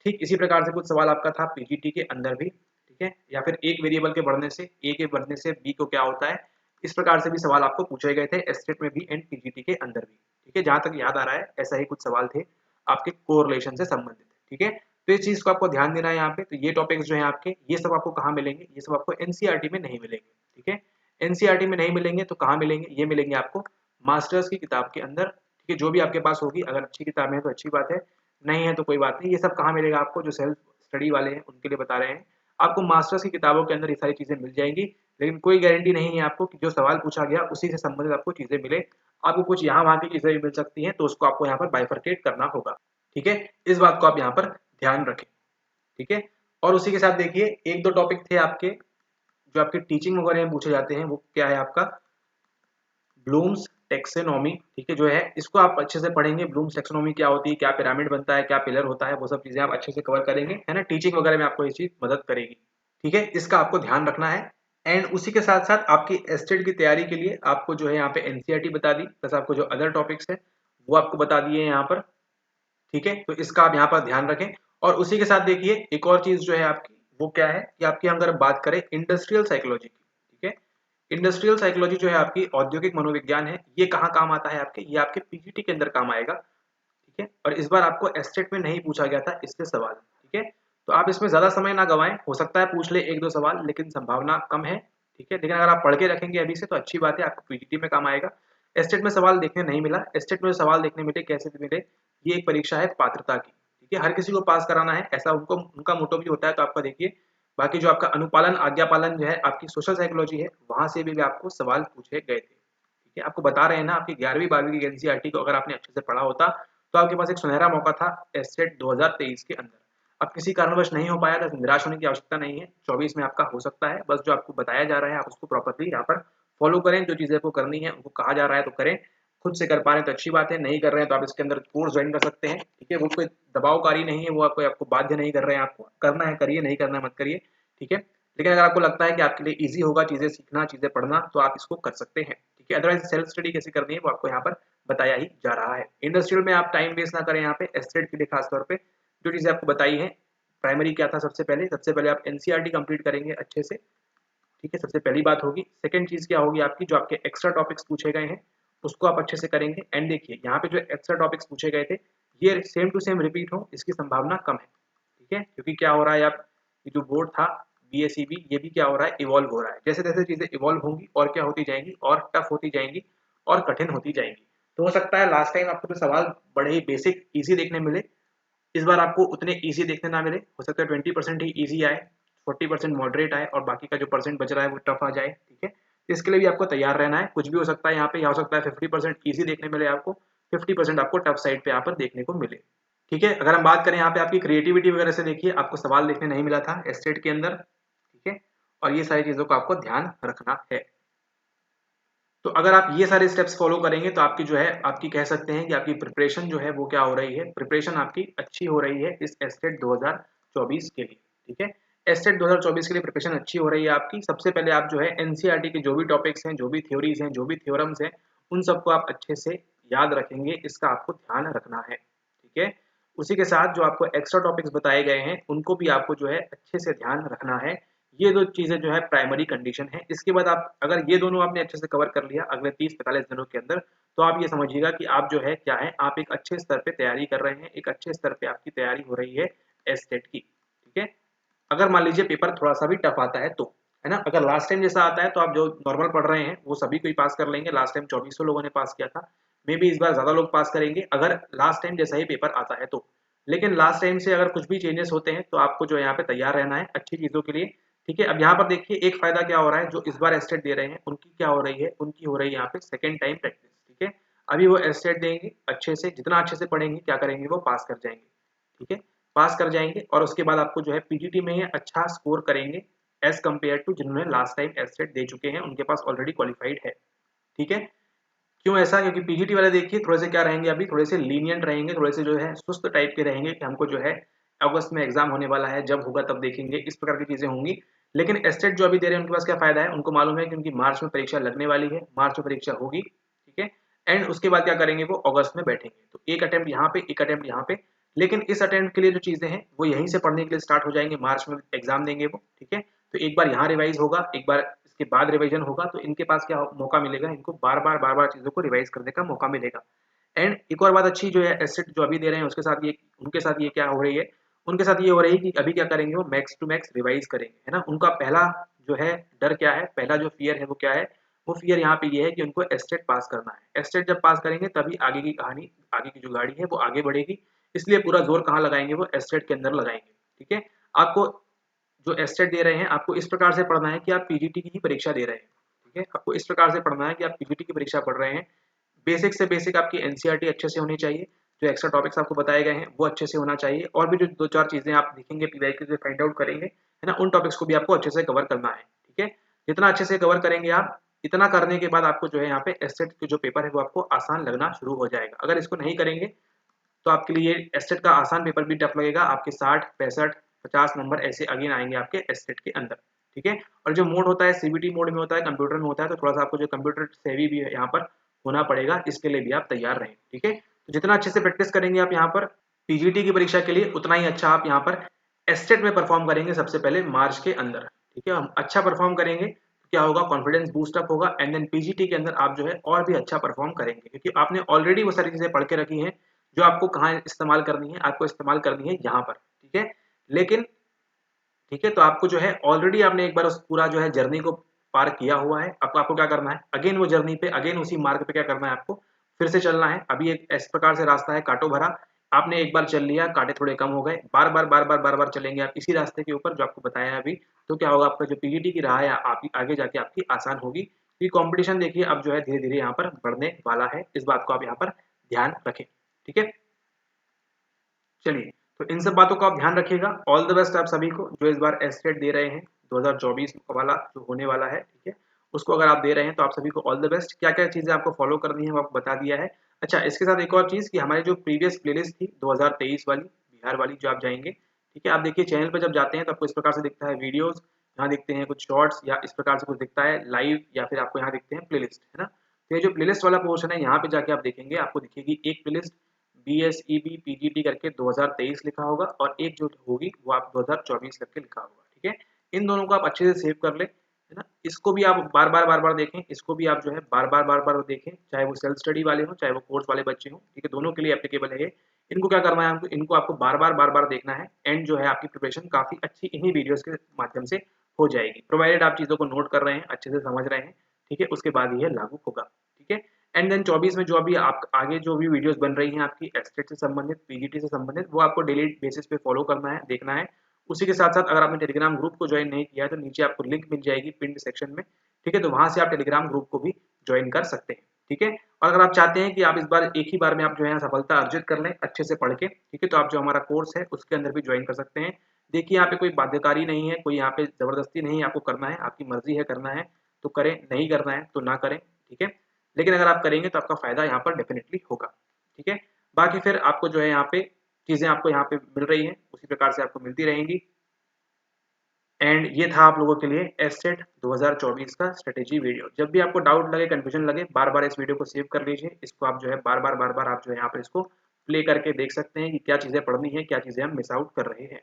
ठीक इसी प्रकार से कुछ सवाल आपका था पीजीटी के अंदर भी। ठीक है, या फिर एक वेरिएबल के बढ़ने से, ए के बढ़ने से बी को क्या होता है, इस प्रकार से भी सवाल आपको पूछे गए थे एस्टेट में भी एंड पीजीटी के अंदर भी। ठीक है, जहां तक याद आ रहा है ऐसा ही कुछ सवाल थे आपके कोरिलेशन से संबंधित। ठीक है, तो इस चीज को आपको ध्यान देना है यहाँ पे। तो ये टॉपिक्स जो है आपके, ये सब आपको कहाँ मिलेंगे, ये सब आपको एनसीईआरटी में नहीं मिलेंगे। ठीक है, एनसीईआरटी में नहीं मिलेंगे तो कहाँ मिलेंगे, ये मिलेंगे आपको मास्टर्स की किताब के अंदर। ठीक है, जो भी आपके पास होगी, अगर अच्छी किताब है तो अच्छी बात है, नहीं है तो कोई बात नहीं। ये सब कहाँ मिलेगा आपको, जो सेल्फ स्टडी वाले हैं उनके लिए बता रहे हैं, आपको मास्टर्स की किताबों के अंदर ये सारी चीजें मिल जाएंगी। लेकिन कोई गारंटी नहीं है आपको कि जो सवाल पूछा गया उसी से संबंधित आपको चीजें मिले। आपको कुछ यहाँ वहाँ की चीजें भी मिल सकती हैं, तो उसको आपको यहाँ पर बाइफरकेट करना होगा। ठीक है, इस बात को आप यहाँ पर ध्यान रखें। ठीक है, और उसी के साथ देखिए एक दो टॉपिक थे आपके जो आपके टीचिंग वगैरह में पूछे जाते हैं, वो क्या है आपका ब्लूम्स टेक्सोनॉमी। ठीक है, जो है इसको आप अच्छे से पढ़ेंगे, ब्लूम्स टेक्सोनॉमी क्या होती है, क्या पिरामिड बनता है, क्या पिलर होता है, वो सब चीजें आप अच्छे से कवर करेंगे, है ना। टीचिंग वगैरह में आपको ये चीज मदद करेगी। ठीक है, इसका आपको ध्यान रखना है। एंड उसी के साथ साथ आपकी एस्टेट की तैयारी के लिए आपको जो है यहाँ पे एनसीईआरटी बता दी, प्लस आपको जो अदर टॉपिक्स है वो आपको बता दिए यहाँ पर। ठीक है, तो इसका आप यहाँ पर ध्यान रखें। और उसी के साथ देखिए एक और चीज जो है आपकी, वो क्या है कि आपकी अगर बात करें इंडस्ट्रियल साइकोलॉजी की। ठीक है, इंडस्ट्रियल साइकोलॉजी जो है आपकी औद्योगिक मनोविज्ञान है, ये कहाँ काम आता है आपके, ये आपके पीजीटी के अंदर काम आएगा। ठीक है, और इस बार आपको एस्टेट में नहीं पूछा गया था इससे सवाल। ठीक है, तो आप इसमें ज्यादा समय ना गवाएं, हो सकता है पूछ ले एक दो सवाल, लेकिन संभावना कम है। ठीक है, लेकिन अगर आप पढ़ के रखेंगे अभी से तो अच्छी बात है, आपको पीजीटी में काम आएगा। एस्टेट में सवाल देखने नहीं मिला, एस्टेट में सवाल देखने मिले, कैसे मिले, ये एक परीक्षा है पात्रता की। ठीक है, हर किसी को पास कराना है ऐसा उनको उनका मोटो भी होता है। तो आपका देखिए बाकी जो आपका अनुपालन आज्ञा पालन जो है आपकी सोशल साइकोलॉजी है, वहां से भी आपको सवाल पूछे गए थे। ठीक है, आपको बता रहे हैं ना, आपकी 11वीं 12वीं की एनसीईआरटी को अगर आपने अच्छे से पढ़ा होता तो आपके पास एक सुनहरा मौका था एस्टेट 2023 के अंदर। अब किसी कारणवश नहीं हो पाया तो निराश होने की आवश्यकता नहीं है, 24 में आपका हो सकता है। बस जो आपको बताया जा रहा है आप उसको प्रॉपरली यहाँ पर फॉलो करें, जो चीजें आपको करनी है उनको कहा जा रहा है तो करें। खुद से कर पा रहे हैं तो अच्छी बात है, नहीं कर रहे हैं तो आप इसके अंदर कोर्स ज्वाइन कर सकते हैं। ठीक है, वो कोई दबावकारी नहीं है, वो आपको बाध्य नहीं कर रहे हैं, आपको करना है करिए, नहीं करना है मत करिए। ठीक है, लेकिन अगर आपको लगता है कि आपके लिए ईजी होगा चीजें सीखना, चीजें पढ़ना, तो आप इसको कर सकते हैं। ठीक है, अदरवाइज सेल्फ स्टडी कैसे करनी है वो आपको यहाँ पर बताया ही जा रहा है। इंडस्ट्रियल में आप टाइम वेस्ट ना करें, यहाँ पे एस्टेट के लिए खासतौर पे जो चीजें आपको बताई है। प्राइमरी क्या था, सबसे पहले आप एनसीईआरटी कंप्लीट करेंगे अच्छे से। ठीक है, सबसे पहली बात होगी। सेकंड चीज क्या होगी आपकी, जो आपके एक्स्ट्रा टॉपिक्स पूछे गए हैं उसको आप अच्छे से करेंगे। एंड देखिए यहाँ पे जो एक्स्ट्रा टॉपिक्स पूछे गए थे ये सेम टू सेम रिपीट हो इसकी संभावना कम है। ठीक है, क्योंकि क्या हो रहा है, आप ये जो बोर्ड था बीएसईबी, ये भी क्या हो रहा है, इवॉल्व हो रहा है। जैसे जैसे चीजें इवॉल्व होंगी और क्या होती जाएंगी, और टफ होती जाएंगी और कठिन होती जाएंगी। तो हो सकता है लास्ट टाइम आपको जो सवाल बड़े ही बेसिक इजी देखने मिले, इस बार आपको उतने इजी देखने ना मिले। हो सकता है 20% ही इजी आए, 40% मॉडरेट आए और बाकी का जो परसेंट बच रहा है वो टफ आ जाए। ठीक है, तो इसके लिए भी आपको तैयार रहना है, कुछ भी हो सकता है यहाँ पे। यहाँ हो सकता है 50% ईजी देखने मिले आपको, 50% आपको टफ साइड पे यहाँ पर देखने को मिले। ठीक है, अगर हम बात करें यहाँ पे आपकी क्रिएटिविटी वगैरह से, देखिए आपको सवाल देखने नहीं मिला था एस्टेट के अंदर। ठीक है, और ये सारी चीजों को आपको ध्यान रखना है। तो अगर आप ये सारे स्टेप्स फॉलो करेंगे तो आपकी जो है, आपकी कह सकते हैं कि आपकी प्रिपरेशन जो है वो क्या हो रही है, प्रिपरेशन आपकी अच्छी हो रही है इस एस्टेट 2024 के लिए। ठीक है, एस्टेट 2024 के लिए प्रिपरेशन अच्छी हो रही है आपकी। सबसे पहले आप जो है एनसीईआरटी के जो भी टॉपिक्स हैं, जो भी थ्योरीज हैं, जो भी थ्योरम्स हैं, उन सबको आप अच्छे से याद रखेंगे, इसका आपको ध्यान रखना है। ठीक है, उसी के साथ जो आपको एक्स्ट्रा टॉपिक्स बताए गए हैं उनको भी आपको जो है अच्छे से ध्यान रखना है। ये दो चीजें जो है प्राइमरी कंडीशन है। इसके बाद आप अगर ये दोनों आपने अच्छे से कवर कर लिया अगले 30-45 दिनों के अंदर, तो आप ये समझिएगा कि आप जो है क्या है, आप एक अच्छे स्तर पे तैयारी कर रहे हैं, एक अच्छे स्तर पे आपकी तैयारी हो रही है एस्टेट की। ठीक है, अगर मान लीजिए पेपर थोड़ा सा भी टफ आता है तो, है ना, अगर लास्ट टाइम जैसा आता है तो आप जो नॉर्मल पढ़ रहे हैं वो सभी कोई पास कर लेंगे। लास्ट टाइम 2400 लोगों ने पास किया था, मे बी इस बार ज्यादा लोग पास करेंगे अगर लास्ट टाइम जैसा ही पेपर आता है तो। लेकिन लास्ट टाइम से अगर कुछ भी चेंजेस होते हैं तो आपको जो यहाँ पे तैयार रहना है अच्छी चीजों के लिए। ठीक है, अब यहाँ पर देखिए एक फायदा क्या हो रहा है, जो इस बार एस्टेट दे रहे हैं उनकी क्या हो रही है, उनकी हो रही है यहाँ पे सेकेंड टाइम प्रैक्टिस। ठीक है, अभी वो एस्टेट देंगे, अच्छे से जितना अच्छे से पढ़ेंगे क्या करेंगे वो पास कर जाएंगे, ठीक है, पास कर जाएंगे। और उसके बाद आपको जो है पीजीटी में ही अच्छा स्कोर करेंगे एज कम्पेयर टू जिन्होंने लास्ट टाइम एस्टेट दे चुके हैं, उनके पास ऑलरेडी क्वालिफाइड है, ठीक है। क्यों ऐसा? क्योंकि पीजीटी वाले देखिए थोड़े से क्या रहेंगे, अभी थोड़े से लीनियंट रहेंगे, थोड़े से जो है सुस्त टाइप के रहेंगे कि हमको जो है अगस्त में एग्जाम होने वाला है, जब होगा तब देखेंगे, इस प्रकार की चीजें होंगी। लेकिन एस्टेट जो अभी दे रहे हैं उनके पास क्या फायदा है, उनको मालूम है कि उनकी मार्च में परीक्षा लगने वाली है, मार्च में परीक्षा होगी, ठीक है, एंड उसके बाद क्या करेंगे वो अगस्त में बैठेंगे, तो एक अटेम्प्ट यहाँ पे, एक अटेम्प्ट यहाँ पे। लेकिन इस अटेम्प्ट के लिए जो चीजें हैं वो यहीं से पढ़ने के लिए स्टार्ट हो जाएंगे, मार्च में एग्जाम देंगे वो, ठीक है। तो एक बार यहाँ रिवाइज होगा, एक बार इसके बाद रिवीजन होगा, तो इनके पास क्या मौका मिलेगा, इनको बार बार चीजों को रिवाइज करने का मौका मिलेगा। एंड एक और बात अच्छी जो है एसेट जो अभी दे रहे हैं उसके साथ ये, उनके साथ ये क्या हो रही है, उनके साथ ये हो रही है कि अभी क्या करेंगे वो मैक्स टू मैक्स रिवाइज करेंगे, है ना। उनका पहला जो है डर क्या है, पहला जो फियर है वो क्या है, वो फियर यहाँ पे ये है कि उनको एस्टेट पास करना है। एस्टेट जब पास करेंगे तभी आगे की कहानी, आगे की जो गाड़ी है वो आगे बढ़ेगी, इसलिए पूरा जोर कहाँ लगाएंगे वो एस्टेट के अंदर लगाएंगे, ठीक है। आपको जो एस्टेट दे रहे हैं आपको इस प्रकार से पढ़ना है कि आप पीजीटी की ही परीक्षा दे रहे हैं, ठीक है। आपको इस प्रकार से पढ़ना है कि आप पीजीटी की परीक्षा पढ़ रहे हैं। बेसिक से बेसिक आपकी एनसीईआरटी अच्छे से होनी चाहिए, जो एक्स्ट्रा टॉपिक्स आपको बताए गए हैं वो अच्छे से होना चाहिए, और भी जो दो चार चीजें आप देखेंगे पीवाईक्यू से फाइंड आउट करेंगे, है ना, उन टॉपिक्स को भी आपको अच्छे से कवर करना है, ठीक है। जितना अच्छे से कवर करेंगे आप, इतना करने के बाद आपको जो है यहाँ पे एस्टेट के जो पेपर है वो आपको आसान लगना शुरू हो जाएगा। अगर इसको नहीं करेंगे तो आपके लिए एस्टेट का आसान पेपर भी टफ लगेगा, आपके 60, 65, 50 नंबर ऐसे अगेन आएंगे आपके एस्टेट के अंदर, ठीक है। और जो मोड होता है सीबीटी मोड में होता है, कंप्यूटर में होता है, तो थोड़ा सा आपको जो कंप्यूटर सेवी भी है यहाँ पर होना पड़ेगा, इसके लिए भी आप तैयार रहें, ठीक है। तो जितना अच्छे से प्रैक्टिस करेंगे आप यहाँ पर पीजीटी की परीक्षा के लिए, उतना ही अच्छा आप यहाँ पर एस्टेट में परफॉर्म करेंगे सबसे पहले मार्च के अंदर, ठीक है। हम अच्छा परफॉर्म करेंगे तो क्या होगा, कॉन्फिडेंस बूस्ट अप होगा, एंड देन पीजीटी के अंदर आप जो है और भी अच्छा परफॉर्म करेंगे, क्योंकि आपने ऑलरेडी वो सारी चीजें पढ़ के रखी हैं जो आपको कहाँ इस्तेमाल करनी है, आपको इस्तेमाल करनी है यहाँ पर, ठीक है। लेकिन ठीक है, तो आपको जो है ऑलरेडी आपने एक बार उस पूरा जो है जर्नी को पार किया हुआ है, अब आपको क्या करना है, अगेन वो जर्नी पे, अगेन उसी मार्ग पे क्या करना है, आपको फिर से चलना है। अभी एक इस प्रकार से रास्ता है काटो भरा, आपने एक बार चल लिया, कांटे थोड़े कम हो गए, बार बार चलेंगे आप इसी रास्ते के ऊपर जो आपको बताया है अभी, तो क्या होगा, आपका जो पीजीटी की राह है आप आगे जाके आपकी आसान होगी। ये कॉम्पिटिशन देखिए अब जो है धीरे धीरे यहाँ पर बढ़ने वाला है, इस बात को आप यहाँ पर ध्यान रखें, ठीक है। चलिए, तो इन सब बातों का आप ध्यान रखिएगा। ऑल द बेस्ट आप सभी को जो इस बार एस्टेट दे रहे हैं 2024 वाला जो होने वाला है, ठीक है, उसको अगर आप दे रहे हैं तो आप सभी को ऑल द बेस्ट। क्या क्या चीजें आपको फॉलो करनी है वो आपको बता दिया है। अच्छा, इसके साथ एक और चीज कि हमारी जो प्रीवियस प्लेलिस्ट थी 2023 वाली बिहार वाली, जो आप जाएंगे, ठीक है, आप देखिए चैनल पर जब जाते हैं तो आपको इस प्रकार से दिखता है वीडियोज, यहाँ दिखते हैं कुछ शॉर्ट्स या इस प्रकार से कुछ दिखता है लाइव, या फिर आपको यहाँ दिखते हैं प्लेलिस्ट, है ना। तो ये जो प्लेलिस्ट वाला पोर्शन है यहाँ पे जाके आप देखेंगे, आपको दिखेगी एक प्लेलिस्ट BSEB PGT करके 2023 लिखा होगा, और एक जो होगी वो आप 2024 करके लिखा होगा, ठीक है। इन दोनों को आप अच्छे से सेव कर ले, है ना। इसको भी आप बार बार देखें, इसको भी आप जो है बार बार देखें, चाहे वो सेल्फ स्टडी वाले हो चाहे वो कोर्स वाले बच्चे हो, ठीक है, दोनों के लिए एप्लीकेबल है ये। इनको क्या करना है, इनको आपको बार बार देखना है, एंड जो है आपकी प्रिपरेशन काफी अच्छी इन्हीं वीडियोस के माध्यम से हो जाएगी, प्रोवाइडेड आप चीजों को नोट कर रहे हैं, अच्छे से समझ रहे हैं, ठीक है, उसके बाद ये लागू होगा, ठीक है। एंड देन 24 में जो अभी आप आगे जो भी वीडियोस बन रही हैं आपकी एस्टेट से संबंधित, पीजीटी से संबंधित, वो आपको डेली बेसिस पे फॉलो करना है, देखना है। उसी के साथ साथ अगर आपने टेलीग्राम ग्रुप को ज्वाइन नहीं किया है तो नीचे आपको लिंक मिल जाएगी पिन सेक्शन में, ठीक है, तो वहां से आप टेलीग्राम ग्रुप को भी ज्वाइन कर सकते हैं, ठीक है। और अगर आप चाहते हैं कि आप इस बार एक ही बार में आप जो है सफलता अर्जित कर लें अच्छे से पढ़ के, ठीक है, तो आप जो हमारा कोर्स है उसके अंदर भी ज्वाइन कर सकते हैं। देखिए यहाँ पे कोई बाध्यकारी नहीं है, कोई यहाँ पे जबरदस्ती नहीं है आपको करना है, आपकी मर्जी है करना है तो करें, नहीं करना है तो ना करें, ठीक है। लेकिन अगर आप करेंगे तो आपका फायदा यहाँ पर डेफिनेटली होगा, ठीक है। बाकी फिर आपको जो है यहाँ पे चीजें आपको यहाँ पे मिल रही हैं उसी प्रकार से आपको मिलती रहेंगी। एंड ये था आप लोगों के लिए एस्टेट 2024 का स्ट्रेटेजी वीडियो। जब भी आपको डाउट लगे, कंफ्यूजन लगे, बार बार इस वीडियो को सेव कर लीजिए, इसको आप जो है बार बार आप जो है यहाँ पर इसको प्ले करके देख सकते हैं कि क्या चीजें पढ़नी है, क्या चीजें हम मिस आउट कर रहे हैं,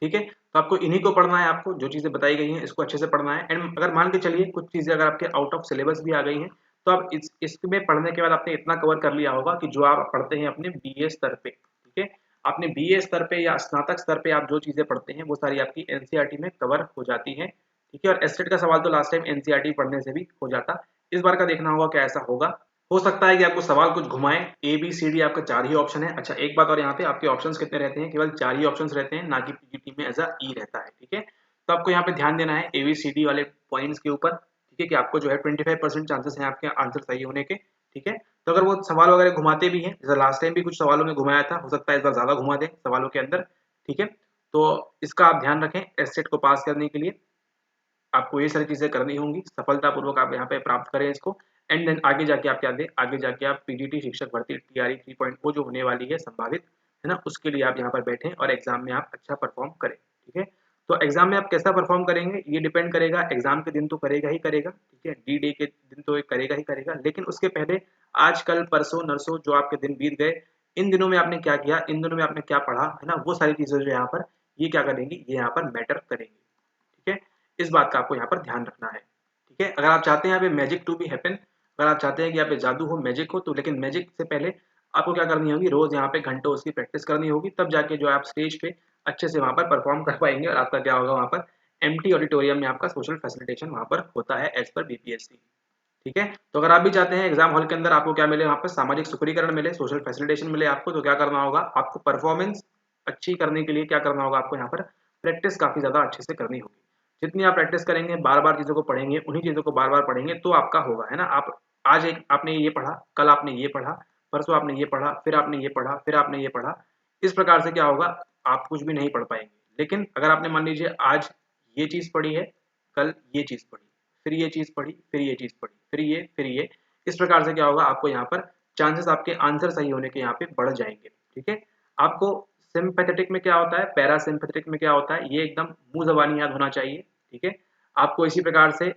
ठीक है। तो आपको इन्हीं को पढ़ना है, आपको जो चीजें बताई गई हैं इसको अच्छे से पढ़ना है। एंड अगर मान के चलिए कुछ चीजें अगर आपके आउट ऑफ सिलेबस भी आ गई हैं तो आप इसमें पढ़ने के बाद आपने इतना कवर कर लिया होगा कि जो आप पढ़ते हैं अपने बीए स्तर पे, ठीक है, अपने बीए स्तर पे या स्नातक स्तर पे आप जो चीजें पढ़ते हैं वो सारी आपकी एनसीईआरटी में कवर हो जाती हैं, ठीक है। और एस्टेट का सवाल तो लास्ट टाइम एनसीईआरटी पढ़ने से भी हो जाता, इस बार का देखना होगा क्या ऐसा होगा। हो सकता है कि आपको सवाल कुछ घुमाए, ए बी सी डी आपका 4 ही ऑप्शन है। अच्छा, एक बात और, यहाँ पे आपके ऑप्शंस कितने रहते हैं, केवल 4 ही ऑप्शंस रहते हैं, ना कि पीजीटी में ऐसा ई रहता है, ठीक है। तो आपको यहाँ पे ध्यान देना है ए बी सी डी वाले पॉइंट्स के ऊपर, ठीक है, कि आपको जो है 25% चांसेस हैं आपके आंसर सही होने के, ठीक है। तो अगर वो सवाल वगैरह घुमाते भी हैं, जैसे लास्ट टाइम भी कुछ सवालों में घुमाया था, हो सकता है इस बार ज़्यादा घुमा दें सवालों के अंदर, ठीक है। तो इसका आप ध्यान रखें, एससेट को पास करने के लिए आपको ये सारी चीज़ें करनी होंगी, सफलतापूर्वक आप यहाँ पे प्राप्त करें इसको। एंड देन आगे जाके आप क्या दें, आगे जाके आप पीजीटी शिक्षक भर्ती टीआरई 3.0 जो होने वाली है संभावित, है ना, उसके लिए आप यहाँ पर बैठें और एग्जाम में आप अच्छा परफॉर्म करें, ठीक है। तो एग्जाम में आप कैसा परफॉर्म करेंगे ये डिपेंड करेगा, एग्जाम के दिन तो करेगा ही करेगा, ठीक है, डी डे के दिन तो करेगा ही करेगा, लेकिन उसके पहले आज कल परसों नरसों जो आपके दिन बीत गए, इन दिनों में आपने क्या किया, इन दिनों में आपने क्या पढ़ा, है ना, वो सारी चीजें जो यहाँ पर ये क्या करेंगी, ये यहाँ पर मैटर करेंगी, ठीक है। इस बात का आपको यहाँ पर ध्यान रखना है, ठीक है। अगर आप चाहते हैं यहाँ पे मैजिक टू बी हैपन, अगर आप चाहते हैं कि यहाँ पे जादू हो, मैजिक हो, तो लेकिन मैजिक से पहले आपको क्या करनी होगी, रोज यहाँ पे घंटों उसकी प्रैक्टिस करनी होगी, तब जाके जो आप स्टेज पे अच्छे से वहाँ पर परफॉर्म कर पाएंगे और आपका क्या होगा, वहाँ पर एम्प्टी ऑडिटोरियम में आपका सोशल फैसिलिटेशन वहाँ पर होता है एज पर बीपीएससी, ठीक है। तो अगर आप भी चाहते हैं एग्जाम हॉल के अंदर आपको क्या मिले, वहाँ पर सामाजिक सुखरीकरण मिले, सोशल फैसिलिटेशन मिले आपको, तो क्या करना होगा, आपको परफॉर्मेंस अच्छी करने के लिए क्या करना होगा, आपको यहाँ पर प्रैक्टिस काफी ज्यादा अच्छे से करनी होगी। जितनी आप प्रैक्टिस करेंगे, बार बार चीजों को पढ़ेंगे, उन्हीं चीजों को बार बार पढ़ेंगे, तो आपका होगा, है ना। आप आज एक आपने ये पढ़ा, कल आपने ये पढ़ा, परसों आपने ये पढ़ा, फिर आपने ये पढ़ा, फिर आपने ये पढ़ा, इस प्रकार से क्या होगा, आप कुछ भी नहीं पढ़ पाएंगे। लेकिन अगर आपने मान लीजिए आज ये चीज पढ़ी है, कल ये चीज पढ़ी, फिर ये चीज पढ़ी, फिर ये चीज पढ़ी, फिर ये, इस प्रकार से क्या होगा, आपको यहाँ पर चांसेस आपके आंसर सही होने के यहाँ पे बढ़ जाएंगे, ठीक है। आपको सिंपैथेटिक में क्या होता है, पैरासिम्पैथेटिक में क्या होता है, ये एकदम मुंह ज़बानी याद होना चाहिए, ठीक है। आपको इसी प्रकार से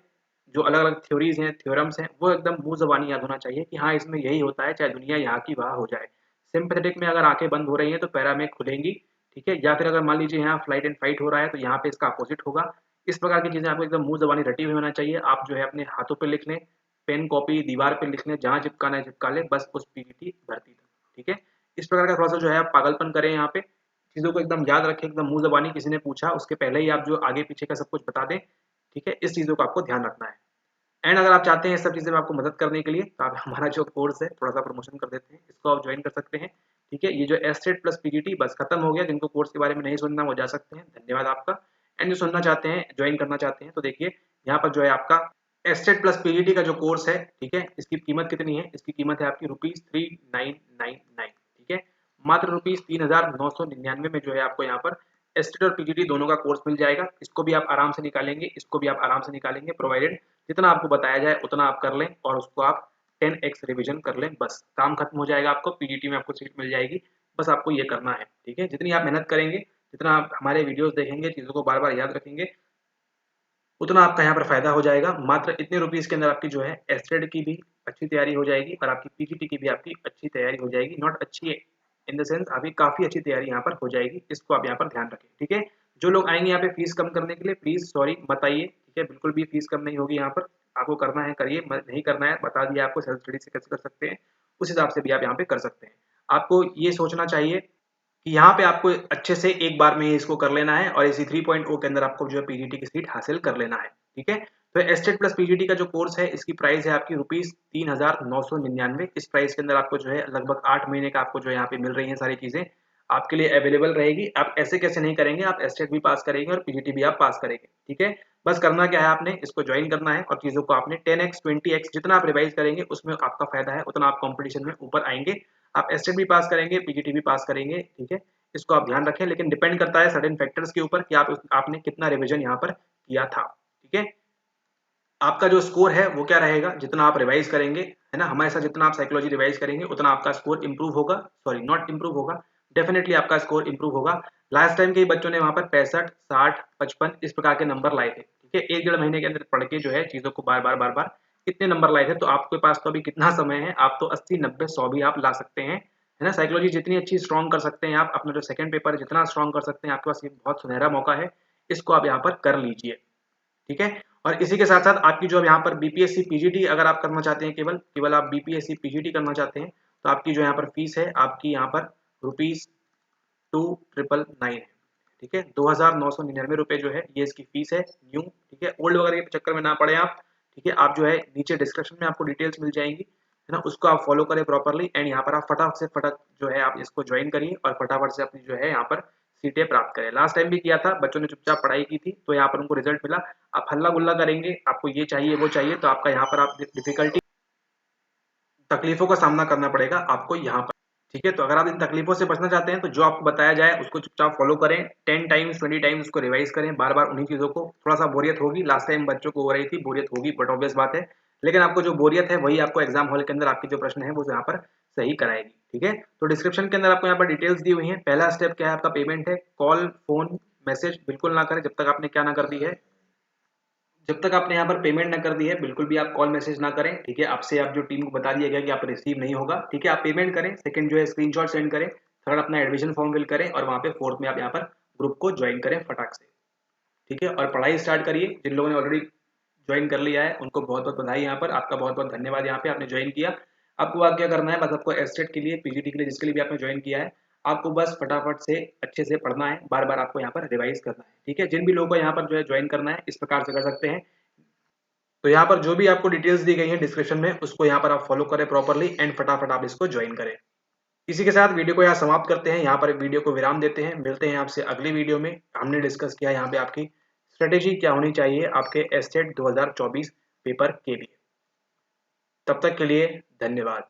जो अलग अलग थ्योरीज हैं, थ्योरम्स हैं, वो एकदम मुंह ज़बानी याद होना चाहिए कि हाँ इसमें यही होता है, चाहे दुनिया यहाँ की वहाँ हो जाए। सिंपैथेटिक में अगर आंखें बंद हो रही हैं तो पैरा में खुलेंगी, ठीक है, या फिर अगर मान लीजिए यहाँ फ्लाइट एंड फाइट हो रहा है तो यहाँ पे इसका अपोजिट होगा। इस प्रकार की चीज़ें आपको एकदम मुंह ज़बानी रटी हुई होना चाहिए। आप जो है अपने हाथों पे लिख लें, पेन कॉपी दीवार पे लिख लें, जहाँ चिपकाना है चिपका लें, बस उस पीजीटी भर्ती तक, ठीक है। इस प्रकार का थोड़ा सा जो है आप पागलपन करें, यहाँ पे चीज़ों को एकदम याद रखें, एकदम मुंह ज़बानी, किसी ने पूछा उसके पहले ही आप जो आगे पीछे का सब कुछ बता दें, ठीक है। इस चीज़ों को आपको ध्यान रखना है। एंड अगर आप चाहते हैं इस सब चीज़ें में आपको मदद करने के लिए, तो आप हमारा जो कोर्स है थोड़ा सा प्रमोशन कर देते हैं, इसको आप ज्वाइन कर सकते हैं, ठीक है। ये जो एस्टेट प्लस पीजीटी बस खत्म हो गया, जिनको कोर्स के बारे में नहीं सुनना वो जा सकते हैं, धन्यवाद आपका। एंड जो सुनना चाहते हैं, ज्वाइन करना चाहते हैं, तो देखिए यहाँ पर जो है आपका एस्टेट प्लस पीजीटी का जो कोर्स है, ठीक है, इसकी कीमत कितनी है, इसकी कीमत है आपकी ₹3999, ठीक है। मात्र ₹3999 में जो है आपको यहाँ पर एस्टेट और पीजीटी दोनों का कोर्स मिल जाएगा। इसको भी आप आराम से निकालेंगे, इसको भी आप आराम से निकालेंगे, प्रोवाइडेड जितना आपको बताया जाए उतना आप कर लें और उसको आप 10x रिवीजन कर लें, बस काम खत्म हो जाएगा। आपको पीजीटी में आपको सीट मिल जाएगी, बस आपको ये करना है, ठीक है। जितनी आप मेहनत करेंगे, जितना आप हमारे वीडियोस देखेंगे, चीज़ों को बार बार याद रखेंगे, उतना आपका यहाँ पर फायदा हो जाएगा। मात्र इतने रुपीज़ के अंदर आपकी जो है एस्टेट की भी अच्छी तैयारी हो जाएगी और आपकी पीजीटी की भी आपकी अच्छी तैयारी हो जाएगी। नॉट अच्छी इन द सेंस, आपकी काफ़ी अच्छी तैयारी यहाँ पर हो जाएगी। इसको आप यहाँ पर ध्यान रखें, ठीक है। जो लोग आएंगे यहाँ पे फीस कम करने के लिए, प्लीज़ सॉरी मत आइए, ठीक है, बिल्कुल भी फीस कम नहीं होगी यहाँ पर। आपको करना है करिए, नहीं करना है बता दिया आपको, सेल्फ स्टडी से कैसे कर सकते हैं, उस हिसाब से भी आप यहाँ पे कर सकते हैं। आपको ये सोचना चाहिए कि यहाँ पे आपको अच्छे से एक बार में ही इसको कर लेना है और इसी 3.0 के अंदर आपको जो है पीजीटी की सीट हासिल कर लेना है, ठीक है। तो एस्टेट प्लस पीजीटी का जो कोर्स है, इसकी प्राइस है आपकी ₹3999। इस प्राइस के अंदर आपको जो है लगभग 8 महीने का आपको जो है यहाँ पे मिल रही है, सारी चीजें आपके लिए अवेलेबल रहेगी। आप ऐसे कैसे नहीं करेंगे, आप एस्टेट भी पास करेंगे और पीजीटी भी आप पास करेंगे, ठीक है। बस करना क्या है, आपने इसको ज्वाइन करना है और चीजों को आपने 10x 20x जितना आप रिवाइज करेंगे उसमें आपका फायदा है, उतना आप कॉम्पिटिशन में ऊपर आएंगे। आप एस्टेट भी पास करेंगे, पीजीटी भी पास करेंगे, ठीक है। इसको आप ध्यान रखें, लेकिन डिपेंड करता है सर्टेन फैक्टर्स के ऊपर कि आपने कितना रिवीजन यहाँ पर किया था, ठीक है। आपका जो स्कोर है वो क्या रहेगा, जितना आप रिवाइज करेंगे, है ना, हमारे साथ जितना आप साइकोलॉजी रिवाइज करेंगे उतना आपका स्कोर इंप्रूव होगा, सॉरी नॉट इंप्रूव होगा, डेफिनेटली आपका स्कोर इंप्रूव होगा। लास्ट टाइम के बच्चों ने वहां पर 65, 60, 55 इस प्रकार के नंबर लाए थे, ठीक है। 1-1.5 महीने के अंदर पढ़ के जो है चीजों को बार बार कितने नंबर लाए थे। तो आपके पास तो अभी कितना समय है, आप तो 80, 90, 100 भी आप ला सकते हैं, है ना। साइकोलॉजी जितनी अच्छी स्ट्रॉन्ग कर सकते हैं आप, अपना जो सेकंड पेपर है जितना स्ट्रॉन्ग कर सकते हैं, आपके पास ये बहुत सुनहरा मौका है, इसको आप यहाँ पर कर लीजिए, ठीक है। और इसी के साथ साथ आपकी जो यहाँ पर बीपीएससी पीजीटी अगर आप करना चाहते हैं, केवल केवल आप बीपीएससी पीजीटी करना चाहते हैं, तो आपकी जो यहाँ पर फीस है आपकी यहाँ पर ₹2999 है, ठीक है। ₹2999 जो है ये इसकी फीस है न्यू, ठीक है। ओल्ड वगैरह के चक्कर में ना पड़े आप, ठीक है। आप जो है नीचे डिस्क्रिप्शन में आपको डिटेल्स मिल जाएंगी, है ना, उसको आप फॉलो करें प्रॉपरली एंड यहाँ पर आप फटाफट से फटक जो है आप इसको ज्वाइन करिए और फटाफट से अपनी जो है यहाँ पर सीटें प्राप्त करें। लास्ट टाइम भी किया था, बच्चों ने चुपचाप पढ़ाई की थी तो यहाँ पर उनको रिजल्ट मिला। आप हल्ला गुल्ला करेंगे, आपको ये चाहिए वो चाहिए, तो आपका यहाँ पर आप डिफिकल्टी तकलीफों का सामना करना पड़ेगा आपको यहाँ पर। ठीक है, तो अगर आप इन तकलीफों से बचना चाहते हैं तो जो आपको बताया जाए उसको चुपचाप फॉलो करें, 10 टाइम्स 20 टाइम्स उसको रिवाइज करें, बार बार उन्हीं चीज़ों को। थोड़ा सा बोरियत होगी, लास्ट टाइम बच्चों को हो रही थी, बोरियत होगी, बट ऑब्वियस बात है, लेकिन आपको जो बोरियत है वही आपको एग्जाम हॉल के अंदर आपके जो प्रश्न है वो यहाँ पर सही कराएगी। ठीक है, तो डिस्क्रिप्शन के अंदर आपको यहाँ पर डिटेल्स दी हुई है। पहला स्टेप क्या है आपका, पेमेंट है। कॉल, फोन, मैसेज बिल्कुल ना करें जब तक आपने क्या ना कर दी है, जब तक आपने यहाँ पर पेमेंट ना कर दी है बिल्कुल भी आप कॉल मैसेज ना करें। ठीक है, आपसे आप जो टीम को बता दिया गया कि आप रिसीव नहीं होगा। ठीक है, आप पेमेंट करें, सेकंड जो है स्क्रीनशॉट सेंड करें, थर्ड अपना एडमिशन फॉर्म फिल करें और वहाँ पे फोर्थ में आप यहाँ पर ग्रुप को ज्वाइन करें फटाक से। ठीक है, और पढ़ाई स्टार्ट करिए। जिन लोगों ने ऑलरेडी ज्वाइन कर लिया है उनको बहुत बहुत बधाई, यहाँ पर आपका बहुत बहुत धन्यवाद, यहाँ पे आपने ज्वाइन किया। आपको आगे क्या करना है, बस आपको एस्टेट के लिए, पीजीटी के लिए, जिसके लिए भी आपने ज्वाइन किया है, आपको बस फटाफट से अच्छे से पढ़ना है, बार बार आपको यहाँ पर रिवाइज करना है। ठीक है, जिन भी लोगों को यहाँ पर जो है ज्वाइन करना है इस प्रकार से कर सकते हैं। तो यहाँ पर जो भी आपको डिटेल्स दी गई हैं डिस्क्रिप्शन में, उसको यहाँ पर आप फॉलो करें प्रॉपरली एंड फटाफट आप इसको ज्वाइन करें। इसी के साथ वीडियो को यहाँ समाप्त करते हैं, यहाँ पर वीडियो को विराम देते हैं। मिलते हैं आपसे अगली वीडियो में। हमने डिस्कस किया यहाँ पे आपकी स्ट्रेटेजी क्या होनी चाहिए आपके एस्टेट 2024 पेपर के लिए। तब तक के लिए धन्यवाद।